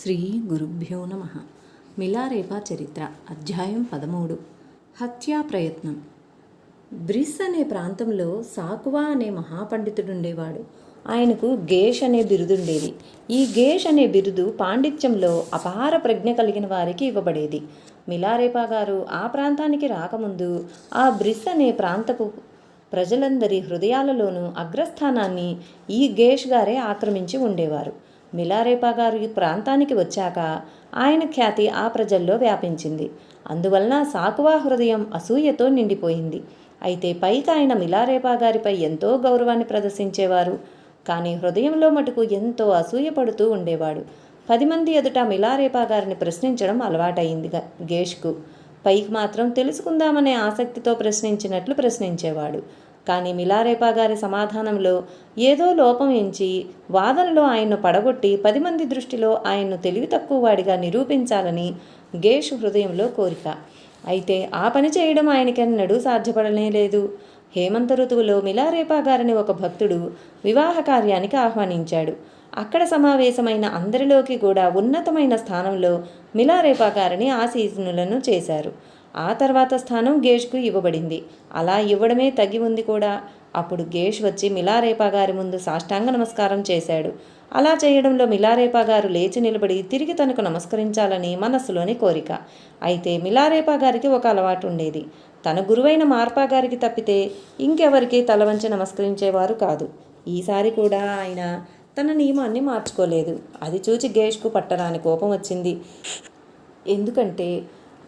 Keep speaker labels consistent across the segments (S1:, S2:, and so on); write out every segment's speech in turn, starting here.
S1: శ్రీ గురుభ్యో నమ. మిలారేపా చరిత్ర అధ్యాయం 13. హత్యా ప్రయత్నం. బ్రిస్ అనే ప్రాంతంలో సాకువా అనే మహాపండితుడుండేవాడు. ఆయనకు గేష్ అనే బిరుదుండేది. ఈ గేష్ అనే బిరుదు పాండిత్యంలో అపార ప్రజ్ఞ కలిగిన వారికి ఇవ్వబడేది. మిలారేపా గారు ఆ ప్రాంతానికి రాకముందు ఆ బ్రిస్ అనే ప్రాంతపు ప్రజలందరి హృదయాలలోనూ అగ్రస్థానాన్ని ఈ గేష్ గారే ఆక్రమించి ఉండేవారు. మిలారేపా గారు ఈ ప్రాంతానికి వచ్చాక ఆయన ఖ్యాతి ఆ ప్రజల్లో వ్యాపించింది. అందువలన సాకువా హృదయం అసూయతో నిండిపోయింది. అయితే పైకి ఆయన మిలారేపా గారిపై ఎంతో గౌరవాన్ని ప్రదర్శించేవారు. కానీ హృదయంలో మటుకు ఎంతో అసూయపడుతూ ఉండేవాడు. 10 మంది ఎదుట మిలారేపా గారిని ప్రశ్నించడం అలవాటైంది గేష్కు. పైకి మాత్రం తెలుసుకుందామనే ఆసక్తితో ప్రశ్నించినట్లు ప్రశ్నించేవాడు. కానీ మిలారేపా గారి సమాధానంలో ఏదో లోపం ఎంచి వాదనలో ఆయన్ను పడగొట్టి 10 మంది దృష్టిలో ఆయన్ను తెలివి తక్కువ వాడిగా నిరూపించాలని గేష్ హృదయంలో కోరిక. అయితే ఆ పని చేయడం ఆయనకెన్నడూ సాధ్యపడనే లేదు. హేమంత ఋతువులో మిలారేపా గారిని ఒక భక్తుడు వివాహ కార్యానికి ఆహ్వానించాడు. అక్కడ సమావేశమైన అందరిలోకి కూడా ఉన్నతమైన స్థానంలో మిలారేపా గారిని ఆసీనులను చేశారు. ఆ తర్వాత స్థానం గేష్కు ఇవ్వబడింది. అలా ఇవ్వడమే తగి ఉంది కూడా. అప్పుడు గేష్ వచ్చి మిలారేపా గారి ముందు సాష్టాంగ నమస్కారం చేశాడు. అలా చేయడంలో మిలారేపా గారు లేచి నిలబడి తిరిగి తనకు నమస్కరించాలని మనస్సులోని కోరిక. అయితే మిలారేపా గారికి ఒక అలవాటు ఉండేది. తన గురువైన మార్పా గారికి తప్పితే ఇంకెవరికి తల వంచి నమస్కరించేవారు కాదు. ఈసారి కూడా ఆయన తన నియమాన్ని మార్చుకోలేదు. అది చూచి గేష్కు పట్టరాని కోపం వచ్చింది. ఎందుకంటే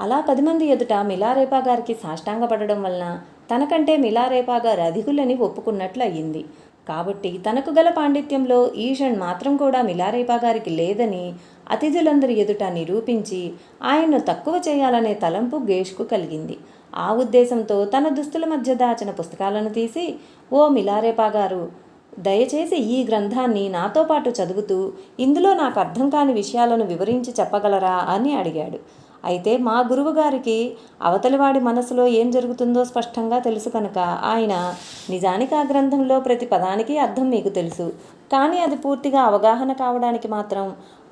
S1: అలా 10 మంది ఎదుట మిలారేపా గారికి సాష్టాంగపడడం వలన తనకంటే మిలారేపా గారు అధికులని ఒప్పుకున్నట్లు అయ్యింది. కాబట్టి తనకు గల పాండిత్యంలో ఈషణ్ మాత్రం కూడా మిలారేపా గారికి లేదని అతిథులందరి ఎదుట నిరూపించి ఆయన్ను తక్కువ చేయాలనే తలంపు గేష్కు కలిగింది. ఆ ఉద్దేశంతో తన దుస్తుల మధ్య దాచిన పుస్తకాలను తీసి, ఓ మిలారేపా గారు, దయచేసి ఈ గ్రంథాన్ని నాతో పాటు చదువుతూ ఇందులో నాకు అర్థం కాని విషయాలను వివరించి చెప్పగలరా అని అడిగాడు. అయితే మా గురువుగారికి అవతలివాడి మనసులో ఏం జరుగుతుందో స్పష్టంగా తెలుసు కనుక ఆయన, నిజానికి ఆ గ్రంథంలో ప్రతి పదానికి అర్థం మీకు తెలుసు, కానీ అది పూర్తిగా అవగాహన కావడానికి మాత్రం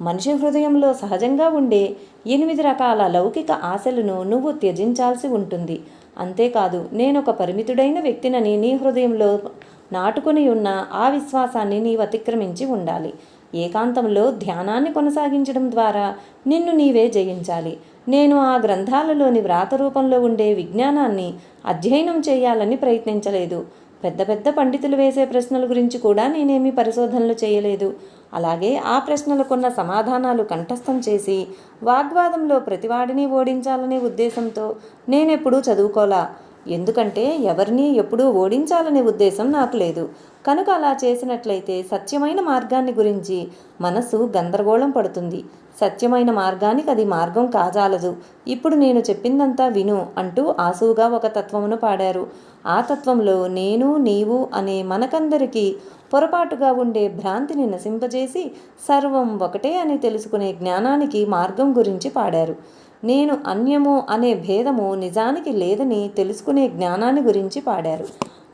S1: మనిషి హృదయంలో సహజంగా ఉండే 8 రకాల లౌకిక ఆశలను నువ్వు త్యజించాల్సి ఉంటుంది. అంతేకాదు, నేనొక పరిమితుడైన వ్యక్తినని నీ హృదయంలో నాటుకుని ఉన్న ఆ విశ్వాసాన్ని నీవు అతిక్రమించి ఉండాలి. ఏకాంతంలో ధ్యానాన్ని కొనసాగించడం ద్వారా నిన్ను నీవే జయించాలి. నేను ఆ గ్రంథాలలోని వ్రాత రూపంలో ఉండే విజ్ఞానాన్ని అధ్యయనం చేయాలని ప్రయత్నించలేదు. పెద్ద పెద్ద పండితులు వేసే ప్రశ్నల గురించి కూడా నేనేమీ పరిశోధనలు చేయలేదు. అలాగే ఆ ప్రశ్నలకున్న సమాధానాలు కంఠస్థం చేసి వాగ్వాదంలో ప్రతివాడిని ఓడించాలనే ఉద్దేశంతో నేనెప్పుడూ చదువుకోలా. ఎందుకంటే ఎవరినీ ఎప్పుడూ ఓడించాలనే ఉద్దేశం నాకు లేదు. కనుక అలా చేసినట్లయితే సత్యమైన మార్గాన్ని గురించి మనసు గందరగోళం పడుతుంది. సత్యమైన మార్గానికి అది మార్గం కాజాలదు. ఇప్పుడు నేను చెప్పిందంతా విను అంటూ ఆసువుగా ఒక తత్వమును పాడారు. ఆ తత్వంలో నేను నీవు అనే మనకందరికీ పొరపాటుగా ఉండే భ్రాంతిని నశింపజేసి సర్వం ఒకటే అని తెలుసుకునే జ్ఞానానికి మార్గం గురించి పాడారు. నేను అన్యము అనే భేదము నిజానికి లేదని తెలుసుకునే జ్ఞానాన్ని గురించి పాడారు.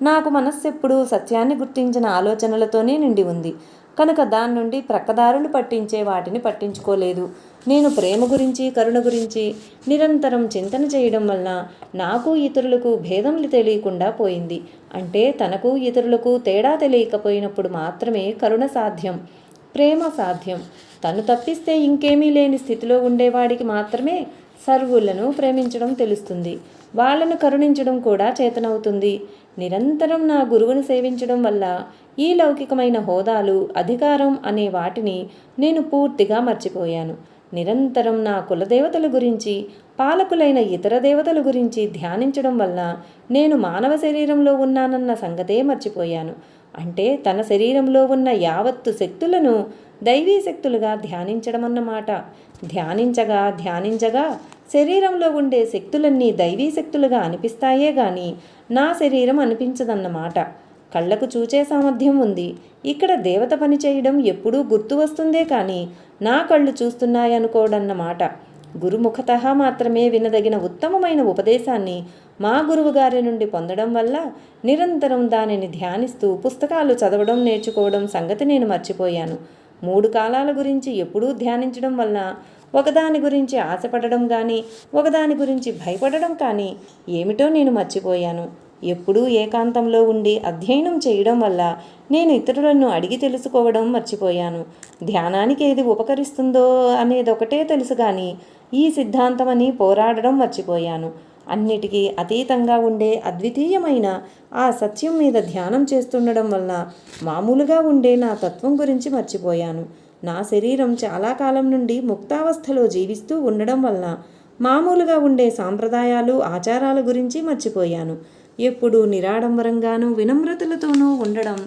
S1: నాకు మనస్సెప్పుడూ సత్యాన్ని గుర్తించిన ఆలోచనలతోనే నిండి ఉంది కనుక దాని నుండి ప్రక్కదారులు పట్టించే వాటిని పట్టించుకోలేదు. నేను ప్రేమ గురించి కరుణ గురించి నిరంతరం చింతన చేయడం వలన నాకు ఇతరులకు భేదం తెలియకుండా పోయింది. అంటే తనకు ఇతరులకు తేడా తెలియకపోయినప్పుడు మాత్రమే కరుణ సాధ్యం, ప్రేమ సాధ్యం. తను తప్పిస్తే ఇంకేమీ లేని స్థితిలో ఉండేవాడికి మాత్రమే సర్వులను ప్రేమించడం తెలుస్తుంది, వాళ్లను కరుణించడం కూడా చేతనవుతుంది. నిరంతరం నా గురువును సేవించడం వల్ల ఈ లౌకికమైన హోదాలు, అధికారం అనే వాటిని నేను పూర్తిగా మర్చిపోయాను. నిరంతరం నా కులదేవతల గురించి, పాలకులైన ఇతర దేవతల గురించి ధ్యానించడం వల్ల నేను మానవ శరీరంలో ఉన్నానన్న సంగతే మర్చిపోయాను. అంటే తన శరీరంలో ఉన్న యావత్తు శక్తులను దైవీ శక్తులుగా ధ్యానించడం అన్నమాట. ధ్యానించగా ధ్యానించగా శరీరంలో ఉండే శక్తులన్నీ దైవీ శక్తులుగా అనిపిస్తాయే గాని నా శరీరం అనిపించదన్నమాట. కళ్ళకు చూచే సామర్థ్యం ఉంది. ఇక్కడ దేవత పని చేయడం ఎప్పుడూ గుర్తు వస్తుందే కానీ నా కళ్ళు చూస్తున్నాయనుకోడన్నమాట. గురుముఖతః మాత్రమే వినదగిన ఉత్తమమైన ఉపదేశాన్ని మా గురువుగారి నుండి పొందడం వల్ల నిరంతరం దానిని ధ్యానిస్తూ పుస్తకాలు చదవడం నేర్చుకోవడం సంగతి నేను మర్చిపోయాను. 3 కాలాల గురించి ఎప్పుడూ ధ్యానించడం వలన ఒకదాని గురించి ఆశపడడం కానీ ఒకదాని గురించి భయపడడం కానీ ఏమిటో నేను మర్చిపోయాను. ఎప్పుడూ ఏకాంతంలో ఉండి అధ్యయనం చేయడం వల్ల నేను ఇతరులను అడిగి తెలుసుకోవడం మర్చిపోయాను. ధ్యానానికి ఏది ఉపకరిస్తుందో అనేదొకటే తెలుసు కానీ ఈ సిద్ధాంతమని పోరాడడం మర్చిపోయాను. అన్నిటికీ అతీతంగా ఉండే అద్వితీయమైన ఆ సత్యం మీద ధ్యానం చేస్తుండడం వల్ల మామూలుగా ఉండే నా తత్వం గురించి మర్చిపోయాను. నా శరీరం చాలా కాలం నుండి ముక్తావస్థలో జీవిస్తూ ఉండడం వలన మామూలుగా ఉండే సాంప్రదాయాలు ఆచారాల గురించి మర్చిపోయాను. ఎప్పుడూ నిరాడంబరంగానూ వినమ్రతలతోనూ ఉండడం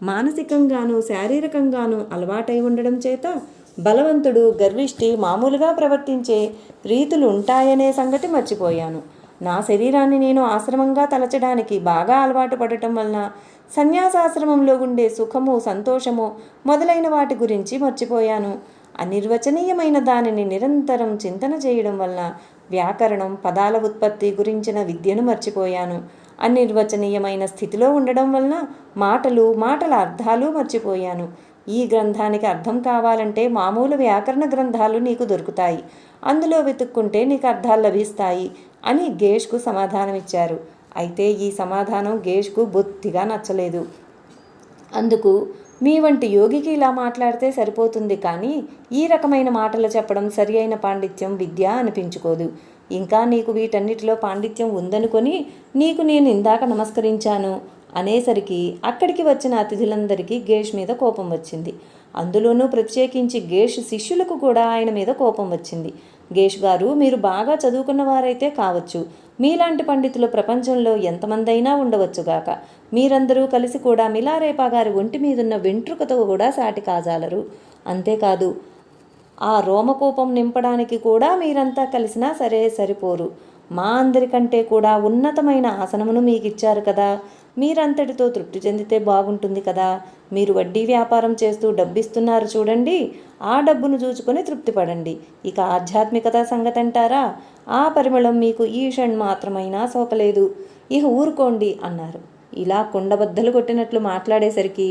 S1: మానసికంగానూ శారీరకంగానూ అలవాటై ఉండడం చేత బలవంతుడు గర్విష్టి మామూలుగా ప్రవర్తించే రీతులు ఉంటాయనే సంగతి మర్చిపోయాను. నా శరీరాన్ని నేను ఆశ్రమంగా తలచడానికి బాగా అలవాటు పడటం వలన సన్యాసాశ్రమంలో ఉండే సుఖము సంతోషము మొదలైన వాటి గురించి మర్చిపోయాను. అనిర్వచనీయమైన దానిని నిరంతరం చింతన చేయడం వలన వ్యాకరణం పదాల ఉత్పత్తి గురించిన విద్యను మర్చిపోయాను. అనిర్వచనీయమైన స్థితిలో ఉండడం వలన మాటల అర్థాలు మర్చిపోయాను. ఈ గ్రంథానికి అర్థం కావాలంటే మామూలు వ్యాకరణ గ్రంథాలు నీకు దొరుకుతాయి, అందులో వెతుక్కుంటే నీకు అర్థాలు లభిస్తాయి అని గేష్కు సమాధానమిచ్చారు. అయితే ఈ సమాధానం గేష్కు బొత్తిగా నచ్చలేదు. అందుకు మీ వంటి యోగికి ఇలా మాట్లాడితే సరిపోతుంది, కానీ ఈ రకమైన మాటలు చెప్పడం సరి అయిన పాండిత్యం విద్య అనిపించుకోదు. ఇంకా నీకు వీటన్నిటిలో పాండిత్యం ఉందనుకొని నీకు నేను ఇందాక నమస్కరించాను అనేసరికి అక్కడికి వచ్చిన అతిథులందరికీ గేష్ మీద కోపం వచ్చింది. అందులోనూ ప్రత్యేకించి గేష్ శిష్యులకు కూడా ఆయన మీద కోపం వచ్చింది. గేష్ గారు, మీరు బాగా చదువుకున్న వారైతే కావచ్చు, మీలాంటి పండితులు ప్రపంచంలో ఎంతమందైనా ఉండవచ్చుగాక, మీరందరూ కలిసి కూడా మిలారేపా గారి ఒంటి మీదున్న వెంట్రుకతో కూడా సాటి కాజాలరు. అంతేకాదు, ఆ రోమకూపం నింపడానికి కూడా మీరంతా కలిసినా సరిపోరు. మా అందరికంటే కూడా ఉన్నతమైన ఆసనమును మీకు ఇచ్చారు కదా, మీరంతటితో తృప్తి చెందితే బాగుంటుంది కదా. మీరు వడ్డీ వ్యాపారం చేస్తూ డబ్బిస్తున్నారు చూడండి, ఆ డబ్బును చూచుకొని తృప్తిపడండి. ఇక ఆధ్యాత్మికత సంగతి అంటారా, ఆ పరిమళం మీకు ఈ క్షణ్ మాత్రమైనా సోకలేదు, ఇక ఊరుకోండి అన్నారు. ఇలా కుండబద్దలు కొట్టినట్లు మాట్లాడేసరికి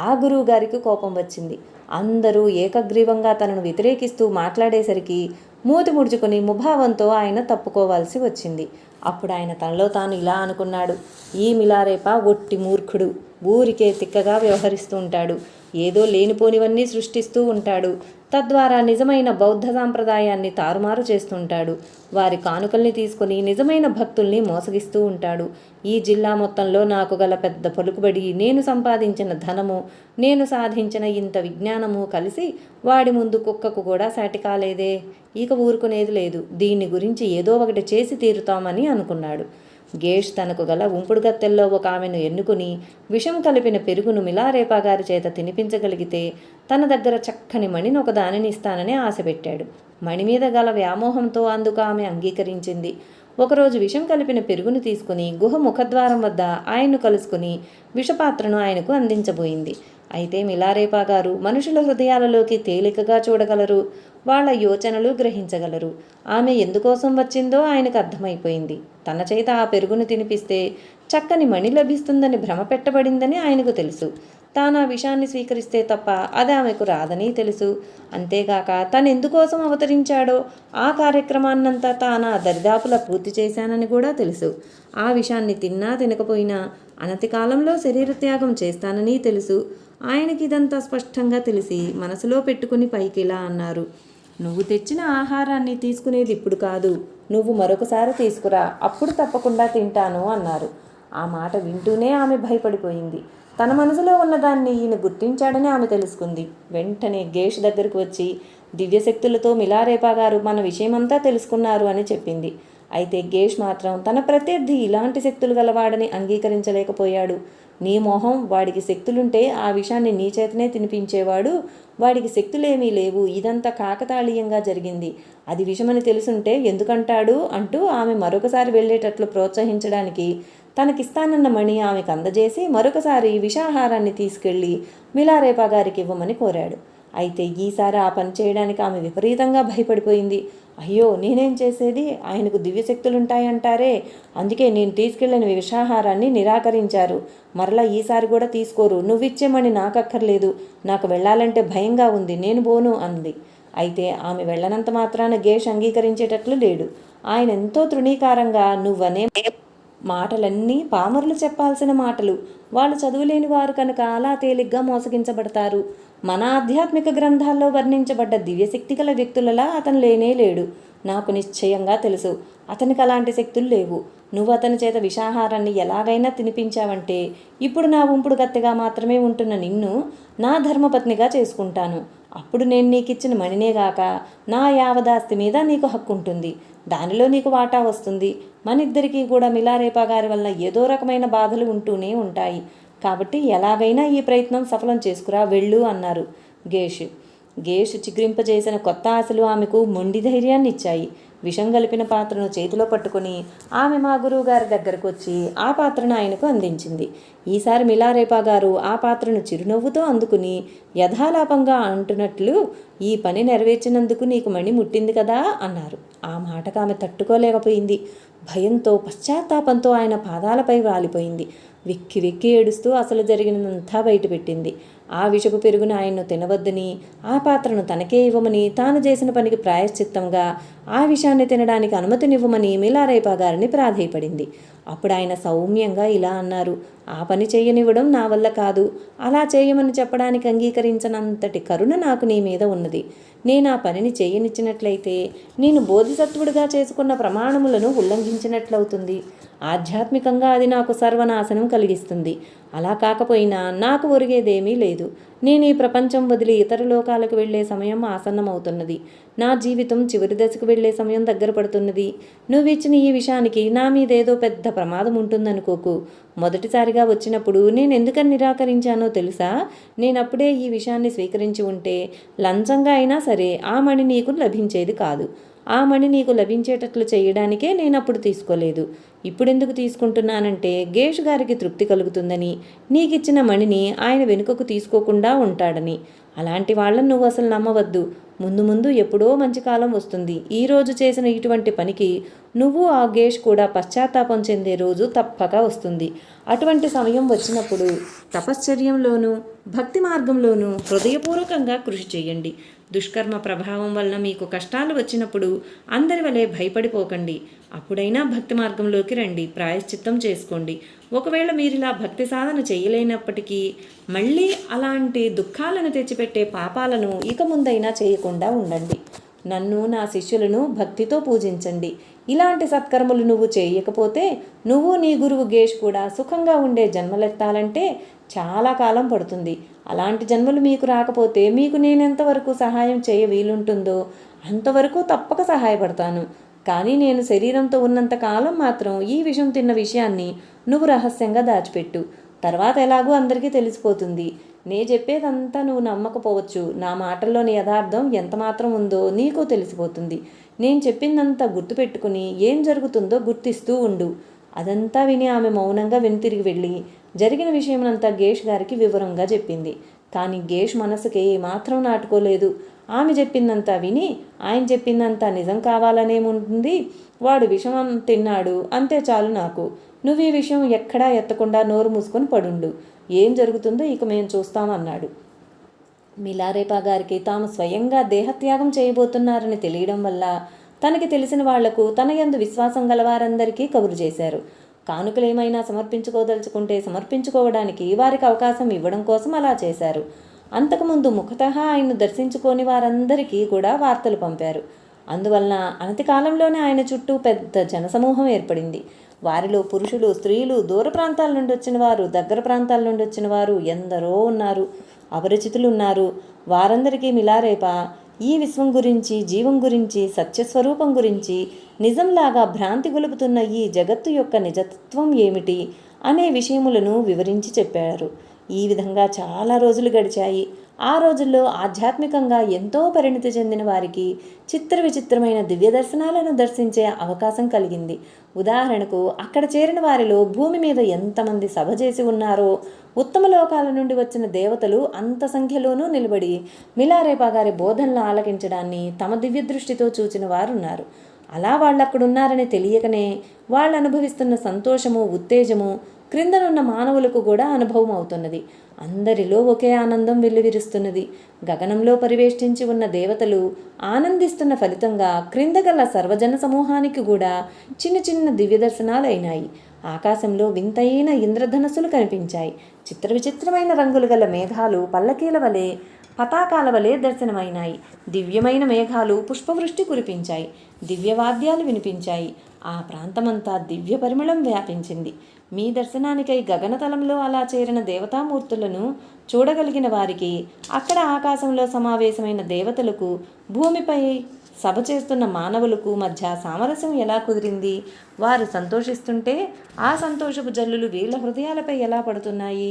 S1: ఆ గురువు గారికి కోపం వచ్చింది. అందరూ ఏకగ్రీవంగా తనను వ్యతిరేకిస్తూ మాట్లాడేసరికి మూతి ముడుచుకుని ముభావంతో ఆయన తప్పుకోవాల్సి వచ్చింది. అప్పుడు ఆయన తనలో తాను ఇలా అనుకున్నాడు, ఈ మిలారేపా ఒట్టి మూర్ఖుడు, ఊరికే తిక్కగా వ్యవహరిస్తూ ఉంటాడు, ఏదో లేనిపోనివన్నీ సృష్టిస్తూ ఉంటాడు, తద్వారా నిజమైన బౌద్ధ సాంప్రదాయాన్ని తారుమారు చేస్తుంటాడు, వారి కానుకల్ని తీసుకుని నిజమైన భక్తుల్ని మోసగిస్తూ ఉంటాడు. ఈ జిల్లా మొత్తంలో నాకు గల పెద్ద పలుకుబడి, నేను సంపాదించిన ధనము, నేను సాధించిన ఇంత విజ్ఞానము కలిసి వాడి ముందు కుక్కకు కూడా సాటి కాలేదే, ఇక ఊరుకునేది లేదు, దీన్ని గురించి ఏదో ఒకటి చేసి తీరుతామని అనుకున్నాడు. గేష్ తనకు గల ఉంపుడు గత్తెల్లో ఒక ఆమెను ఎన్నుకుని విషం కలిపిన పెరుగును మిలారేపా గారి చేత తినిపించగలిగితే తన దగ్గర చక్కని మణిని ఒక దానిని ఇస్తానని ఆశపెట్టాడు. మణి మీద గల వ్యామోహంతో అందుకు ఆమె అంగీకరించింది. ఒకరోజు విషం కలిపిన పెరుగును తీసుకుని గుహ ముఖద్వారం వద్ద ఆయన్ను కలుసుకుని విషపాత్రను ఆయనకు అందించబోయింది. అయితే మిలారేపా గారు మనుషుల హృదయాలలోకి తేలికగా చూడగలరు, వాళ్ల యోచనలు గ్రహించగలరు. ఆమె ఎందుకోసం వచ్చిందో ఆయనకు అర్థమైపోయింది. తన చేత ఆ పెరుగును తినిపిస్తే చక్కని మణి లభిస్తుందని భ్రమ పెట్టబడిందని ఆయనకు తెలుసు. తాను ఆ విషాన్ని స్వీకరిస్తే తప్ప అది ఆమెకు రాదని తెలుసు. అంతేగాక తను ఎందుకోసం అవతరించాడో ఆ కార్యక్రమాన్నంతా తాను దరిదాపులా పూర్తి చేశానని కూడా తెలుసు. ఆ విషాన్ని తిన్నా తినకపోయినా అనతి కాలంలో శరీరత్యాగం చేస్తానని తెలుసు. ఆయనకి ఇదంతా స్పష్టంగా తెలిసి మనసులో పెట్టుకుని పైకి ఇలా అన్నారు, నువ్వు తెచ్చిన ఆహారాన్ని తీసుకునేది ఇప్పుడు కాదు, నువ్వు మరొకసారి తీసుకురా, అప్పుడు తప్పకుండా తింటాను అన్నారు. ఆ మాట వింటూనే ఆమె భయపడిపోయింది. తన మనసులో ఉన్నదాన్ని ఈయన గుర్తించాడని ఆమె తెలుసుకుంది. వెంటనే గేష్ దగ్గరకు వచ్చి దివ్యశక్తులతో మిలారేపా గారు మన విషయమంతా తెలుసుకున్నారు అని చెప్పింది. అయితే గేష్ మాత్రం తన ప్రత్యర్థి ఇలాంటి శక్తులు గలవాడని అంగీకరించలేకపోయాడు. నీ మోహం, వాడికి శక్తులుంటే ఆ విషయాన్ని నీ చేతనే తినిపించేవాడు, వాడికి శక్తులేమీ లేవు, ఇదంతా కాకతాళీయంగా జరిగింది, అది విషమని తెలుసుంటే ఎందుకంటాడు అంటూ ఆమె మరొకసారి వెళ్ళేటట్లు ప్రోత్సహించడానికి తనకిస్తానన్న మణి ఆమెకు అందజేసి మరొకసారి విషాహారాన్ని తీసుకెళ్లి మిలారేపా గారికి ఇవ్వమని కోరాడు. అయితే ఈసారి ఆ పని చేయడానికి ఆమె విపరీతంగా భయపడిపోయింది. అయ్యో, నేనేం చేసేది? ఆయనకు దివ్యశక్తులుంటాయంటారే, అందుకే నేను తీసుకెళ్లిన విషాహారాన్ని నిరాకరించారు. మరలా ఈసారి కూడా తీసుకోరు. నువ్విచ్చేమని నాకక్కర్లేదు. నాకు వెళ్ళాలంటే భయంగా ఉంది, నేను పోను అంది. అయితే ఆమె వెళ్ళనంత మాత్రాన గేష్ అంగీకరించేటట్లు లేడు. ఆయన ఎంతో తృణీకారంగా నువ్వనే మాటలన్నీ పామరులు చెప్పాల్సిన మాటలు. వాళ్ళు చదువులేని వారు కనుక అలా తేలిగ్గా మోసగించబడతారు. మన ఆధ్యాత్మిక గ్రంథాల్లో వర్ణించబడ్డ దివ్యశక్తి గల వ్యక్తులలా అతను లేనే లేడు. నాకు నిశ్చయంగా తెలుసు అతనికి అలాంటి శక్తులు లేవు. నువ్వు అతని చేత విషాహారాన్ని ఎలాగైనా తినిపించావంటే ఇప్పుడు నా ఉంపుడు గత్తెగా మాత్రమే ఉంటున్న నిన్ను నా ధర్మపత్నిగా చేసుకుంటాను. అప్పుడు నేను నీకిచ్చిన మణినేగాక నా యావదాస్తి మీద నీకు హక్కు ఉంటుంది. దానిలో నీకు వాటా వస్తుంది. మనిద్దరికీ కూడా మిలారేపా గారి వల్ల ఏదో రకమైన బాధలు ఉంటూనే ఉంటాయి. కాబట్టి ఎలాగైనా ఈ ప్రయత్నం సఫలం చేసుకురా, వెళ్ళు అన్నారు గేష్ చిగురింపజేసిన కొత్త ఆశలు ఆమెకు మొండి ధైర్యాన్ని ఇచ్చాయి. విషం కలిపిన పాత్రను చేతిలో పట్టుకుని ఆమె మా గురువు గారి దగ్గరకు వచ్చి ఆ పాత్రను ఆయనకు అందించింది. ఈసారి మిలారేపా గారు ఆ పాత్రను చిరునవ్వుతో అందుకుని యథాలాపంగా అంటున్నట్లు, ఈ పని నెరవేర్చినందుకు నీకు మణి ముట్టింది కదా అన్నారు. ఆ మాటకు ఆమె తట్టుకోలేకపోయింది. భయంతో పశ్చాత్తాపంతో ఆయన పాదాలపై వాలిపోయింది. వెక్కి వెక్కి ఏడుస్తూ అసలు జరిగినంతా బయటపెట్టింది. ఆ విషపు పెరుగును ఆయన్ను తినవద్దని, ఆ పాత్రను తనకే ఇవ్వమని, తాను చేసిన పనికి ప్రాయశ్చిత్తంగా ఆ విషాన్ని తినడానికి అనుమతినివ్వమని మిలారేపా గారిని ప్రాధేయపడింది. అప్పుడు ఆయన సౌమ్యంగా ఇలా అన్నారు, ఆ పని చేయనివ్వడం నా వల్ల కాదు. అలా చేయమని చెప్పడానికి అంగీకరించనంతటి కరుణ నాకు నీ మీద ఉన్నది. నేను ఆ పనిని చేయనిచ్చినట్లయితే నేను బోధిసత్వుడిగా చేసుకున్న ప్రమాణములను ఉల్లంఘించినట్లవుతుంది. ఆధ్యాత్మికంగా అది నాకు సర్వనాశనం కలిగిస్తుంది. అలా కాకపోయినా నాకు ఒరిగేదేమీ లేదు. నేను ఈ ప్రపంచం వదిలి ఇతర లోకాలకు వెళ్లే సమయం ఆసన్నమవుతున్నది. నా జీవితం చివరి దశకు వెళ్లే సమయం దగ్గర పడుతున్నది. నువ్విచ్చిన ఈ విషయానికి నా మీదేదో పెద్ద ప్రమాదం ఉంటుందనుకోకు. మొదటిసారిగా వచ్చినప్పుడు నేను ఎందుకని నిరాకరించానో తెలుసా? నేనప్పుడే ఈ విషయాన్ని స్వీకరించి ఉంటే లంచంగా అయినా సరే ఆ మణి నీకు లభించేది కాదు. ఆ మణి నీకు లభించేటట్లు చేయడానికే నేనప్పుడు తీసుకోలేదు. ఇప్పుడెందుకు తీసుకుంటున్నానంటే గేష్ గారికి తృప్తి కలుగుతుందని, నీకిచ్చిన మణిని ఆయన వెనుకకు తీసుకోకుండా ఉంటాడని. అలాంటి వాళ్ళని నువ్వు అసలు నమ్మవద్దు. ముందు ముందు ఎప్పుడో మంచి కాలం వస్తుంది. ఈరోజు చేసిన ఇటువంటి పనికి నువ్వు ఆ గేష్ కూడా పశ్చాత్తాపం చెందే రోజు తప్పక వస్తుంది. అటువంటి సమయం వచ్చినప్పుడు తపశ్చర్యంలోనూ భక్తి మార్గంలోనూ హృదయపూర్వకంగా కృషి చేయండి. దుష్కర్మ ప్రభావం వలన మీకు కష్టాలు వచ్చినప్పుడు అందరి వలె భయపడిపోకండి. అప్పుడైనా భక్తి మార్గంలోకి రండి, ప్రాయశ్చిత్తం చేసుకోండి. ఒకవేళ మీరిలా భక్తి సాధన చేయలేనప్పటికీ మళ్ళీ అలాంటి దుఃఖాలను తెచ్చిపెట్టే పాపాలను ఇక ముందైనా చేయకుండా ఉండండి. నన్ను, నా శిష్యులను భక్తితో పూజించండి. ఇలాంటి సత్కర్మలు నువ్వు చేయకపోతే నువ్వు నీ గురువు గేష్ కూడా సుఖంగా ఉండే జన్మలెత్తాలంటే చాలా కాలం పడుతుంది. అలాంటి జన్మలు మీకు రాకపోతే మీకు నేనెంతవరకు సహాయం చేయ వీలుంటుందో అంతవరకు తప్పక సహాయపడతాను. కానీ నేను శరీరంతో ఉన్నంత కాలం మాత్రం ఈ విషం తిన్న విషయాన్ని నువ్వు రహస్యంగా దాచిపెట్టు. తర్వాత ఎలాగూ అందరికీ తెలిసిపోతుంది. నే చెప్పేదంతా నువ్వు నమ్మకపోవచ్చు. నా మాటల్లోని యథార్థం ఎంతమాత్రం ఉందో నీకు తెలిసిపోతుంది. నేను చెప్పిందంతా గుర్తుపెట్టుకుని ఏం జరుగుతుందో గుర్తిస్తూ ఉండు. అదంతా విని ఆమె మౌనంగా వెనుతిరిగి వెళ్ళి జరిగిన విషయమంతా గేష్ గారికి వివరంగా చెప్పింది. కానీ గేష్ మనసుకి ఏమాత్రం నాటుకోలేదు. ఆమె చెప్పిందంతా విని ఆయన చెప్పిందంతా నిజం కావాలనేముంటుంది. వాడు విషం తిన్నాడు, అంతే చాలు నాకు. నువ్వు ఈ విషయం ఎక్కడా ఎత్తకుండా నోరు మూసుకొని పడుండు. ఏం జరుగుతుందో ఇక మేము చూస్తామన్నాడు. మిలారేపా గారికి తాము స్వయంగా దేహత్యాగం చేయబోతున్నారని తెలియడం వల్ల తనకి తెలిసిన వాళ్లకు తన యందు విశ్వాసం గలవారందరికీ కబురు చేశారు. కానుకలేమైనా సమర్పించుకోదలుచుకుంటే సమర్పించుకోవడానికి వారికి అవకాశం ఇవ్వడం కోసం అలా చేశారు. అంతకుముందు ముఖతః ఆయన్ను దర్శించుకోని వారందరికీ కూడా వార్తలు పంపారు. అందువలన అనతి కాలంలోనే ఆయన చుట్టూ పెద్ద జనసమూహం ఏర్పడింది. వారిలో పురుషులు, స్త్రీలు, దూర ప్రాంతాల నుండి వచ్చిన వారు, దగ్గర ప్రాంతాల నుండి వచ్చిన వారు ఎందరో ఉన్నారు. అపరిచితులు ఉన్నారు. వారందరికీ మిలారేపా ఈ విశ్వం గురించి, జీవం గురించి, సత్యస్వరూపం గురించి, నిజంలాగా భ్రాంతి గొలుపుతున్న ఈ జగత్తు యొక్క నిజతత్వం ఏమిటి అనే విషయములను వివరించి చెప్పారు. ఈ విధంగా చాలా రోజులు గడిచాయి. ఆ రోజుల్లో ఆధ్యాత్మికంగా ఎంతో పరిణితి చెందిన వారికి చిత్ర విచిత్రమైన దివ్య దర్శనాలను దర్శించే అవకాశం కలిగింది. ఉదాహరణకు అక్కడ చేరిన వారిలో భూమి మీద ఎంతమంది సభ చేసి ఉన్నారో ఉత్తమ లోకాల నుండి వచ్చిన దేవతలు అంత సంఖ్యలోనూ నిలబడి మిలారేపా గారి బోధనలు ఆలకించడాన్ని తమ దివ్య దృష్టితో చూచిన వారున్నారు. అలా వాళ్ళక్కడున్నారని తెలియకనే వాళ్ళు అనుభవిస్తున్న సంతోషము, ఉత్తేజము క్రిందనున్న మానవులకు కూడా అనుభవం అవుతున్నది. అందరిలో ఒకే ఆనందం వెల్లువిరుస్తున్నది. గగనంలో పరివేష్టించి ఉన్న దేవతలు ఆనందిస్తున్న ఫలితంగా క్రిందగల సర్వజన సమూహానికి కూడా చిన్న చిన్న దివ్య దర్శనాలు అయినాయి. ఆకాశంలో వింతైన ఇంద్రధనస్సులు కనిపించాయి. చిత్ర విచిత్రమైన రంగులు గల మేఘాలు పల్లకీల వలె, పతాకాల వలె దర్శనమైనాయి. దివ్యమైన మేఘాలు పుష్పవృష్టి కురిపించాయి. దివ్యవాద్యాలు వినిపించాయి. ఆ ప్రాంతమంతా దివ్య పరిమళం వ్యాపించింది. మీ దర్శనానికై గగనతలంలో అలా చేరిన దేవతామూర్తులను చూడగలిగిన వారికి, అక్కడ ఆకాశంలో సమావేశమైన దేవతలకు, భూమిపై సభ చేస్తున్న మానవులకు మధ్య సామరస్యం ఎలా కుదిరింది? వారు సంతోషిస్తుంటే ఆ సంతోషపు జల్లులు వీళ్ళ హృదయాలపై ఎలా పడుతున్నాయి?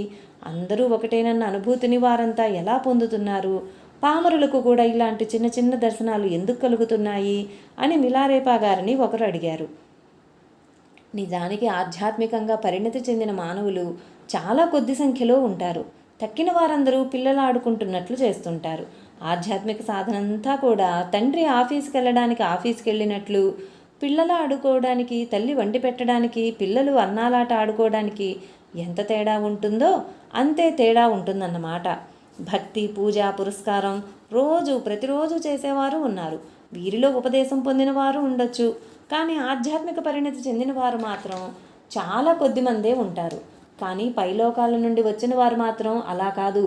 S1: అందరూ ఒకటేనన్న అనుభూతిని వారంతా ఎలా పొందుతున్నారు? పామరులకు కూడా ఇలాంటి చిన్న చిన్న దర్శనాలు ఎందుకు కలుగుతున్నాయి అని మిలారేపా గారిని ఒకరు అడిగారు. నిజానికి ఆధ్యాత్మికంగా పరిణతి చెందిన మానవులు చాలా కొద్ది సంఖ్యలో ఉంటారు. తక్కిన వారందరూ పిల్లలు ఆడుకుంటున్నట్లు చేస్తుంటారు. ఆధ్యాత్మిక సాధనంతా కూడా తండ్రి ఆఫీస్కి వెళ్ళడానికి ఆఫీస్కి వెళ్ళినట్లు, పిల్లలు ఆడుకోవడానికి తల్లి వండి పెట్టడానికి, పిల్లలు అన్నాలాట ఆడుకోవడానికి ఎంత తేడా ఉంటుందో అంతే తేడా ఉంటుందన్నమాట. భక్తి, పూజ, పురస్కారం ప్రతిరోజు చేసేవారు ఉన్నారు. వీరిలో ఉపదేశం పొందిన వారు ఉండొచ్చు. కానీ ఆధ్యాత్మిక పరిణతి చెందిన వారు మాత్రం చాలా కొద్ది మందే ఉంటారు. కానీ పైలోకాల నుండి వచ్చిన వారు మాత్రం అలా కాదు.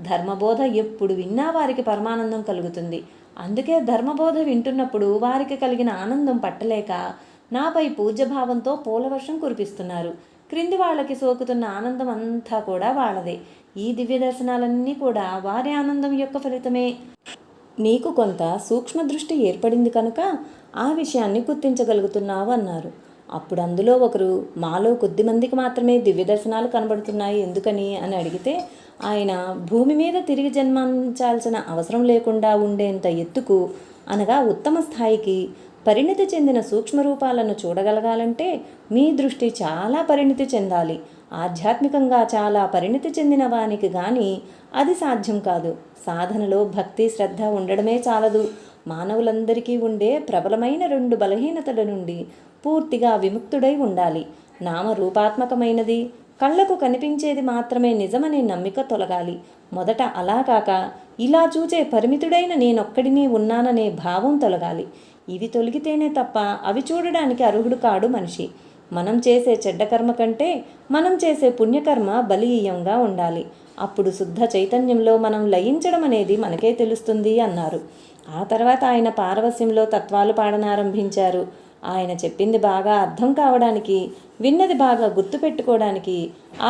S1: ధర్మబోధ ఎప్పుడు విన్నా వారికి పరమానందం కలుగుతుంది. అందుకే ధర్మబోధ వింటున్నప్పుడు వారికి కలిగిన ఆనందం పట్టలేక నాపై పూజ్యభావంతో పూలవర్షం కురిపిస్తున్నారు. క్రింది వాళ్ళకి సోకుతున్న ఆనందం అంతా కూడా వాళ్ళదే. ఈ దివ్య దర్శనాలన్నీ కూడా వారి ఆనందం యొక్క ఫలితమే. నీకు కొంత సూక్ష్మ దృష్టి ఏర్పడింది కనుక ఆ విషయాన్ని గుర్తించగలుగుతున్నావు అన్నారు. అప్పుడు అందులో ఒకరు, మాలో కొద్ది మందికి మాత్రమే దివ్య దర్శనాలు కనబడుతున్నాయి ఎందుకని అని అడిగితే, ఆయన భూమి మీద తిరిగి జన్మించాల్సిన అవసరం లేకుండా ఉండేంత ఎత్తుకు, అనగా ఉత్తమ స్థాయికి పరిణితి చెందిన సూక్ష్మరూపాలను చూడగలగాలంటే మీ దృష్టి చాలా పరిణితి చెందాలి. ఆధ్యాత్మికంగా చాలా పరిణితి చెందిన వానికి కానీ అది సాధ్యం కాదు. సాధనలో భక్తి, శ్రద్ధ ఉండడమే చాలదు. మానవులందరికీ ఉండే ప్రబలమైన 2 బలహీనతల నుండి పూర్తిగా విముక్తుడై ఉండాలి. నామరూపాత్మకమైనది, కళ్లకు కనిపించేది మాత్రమే నిజమనే నమ్మిక తొలగాలి. మొదట అలా కాక ఇలా చూచే పరిమితుడైన నేనొక్కడిని ఉన్నాననే భావం తొలగాలి. ఇవి తొలగితేనే తప్ప అవి చూడడానికి అర్హుడు కాడు మనిషి. మనం చేసే చెడ్డ కర్మ కంటే మనం చేసే పుణ్యకర్మ బలీయంగా ఉండాలి. అప్పుడు శుద్ధ చైతన్యంలో మనం లయించడం అనేది మనకే తెలుస్తుంది అన్నారు. ఆ తర్వాత ఆయన పారవస్యంలో తత్వాలు పాడనారంభించారు. ఆయన చెప్పింది బాగా అర్థం కావడానికి, విన్నది బాగా గుర్తుపెట్టుకోవడానికి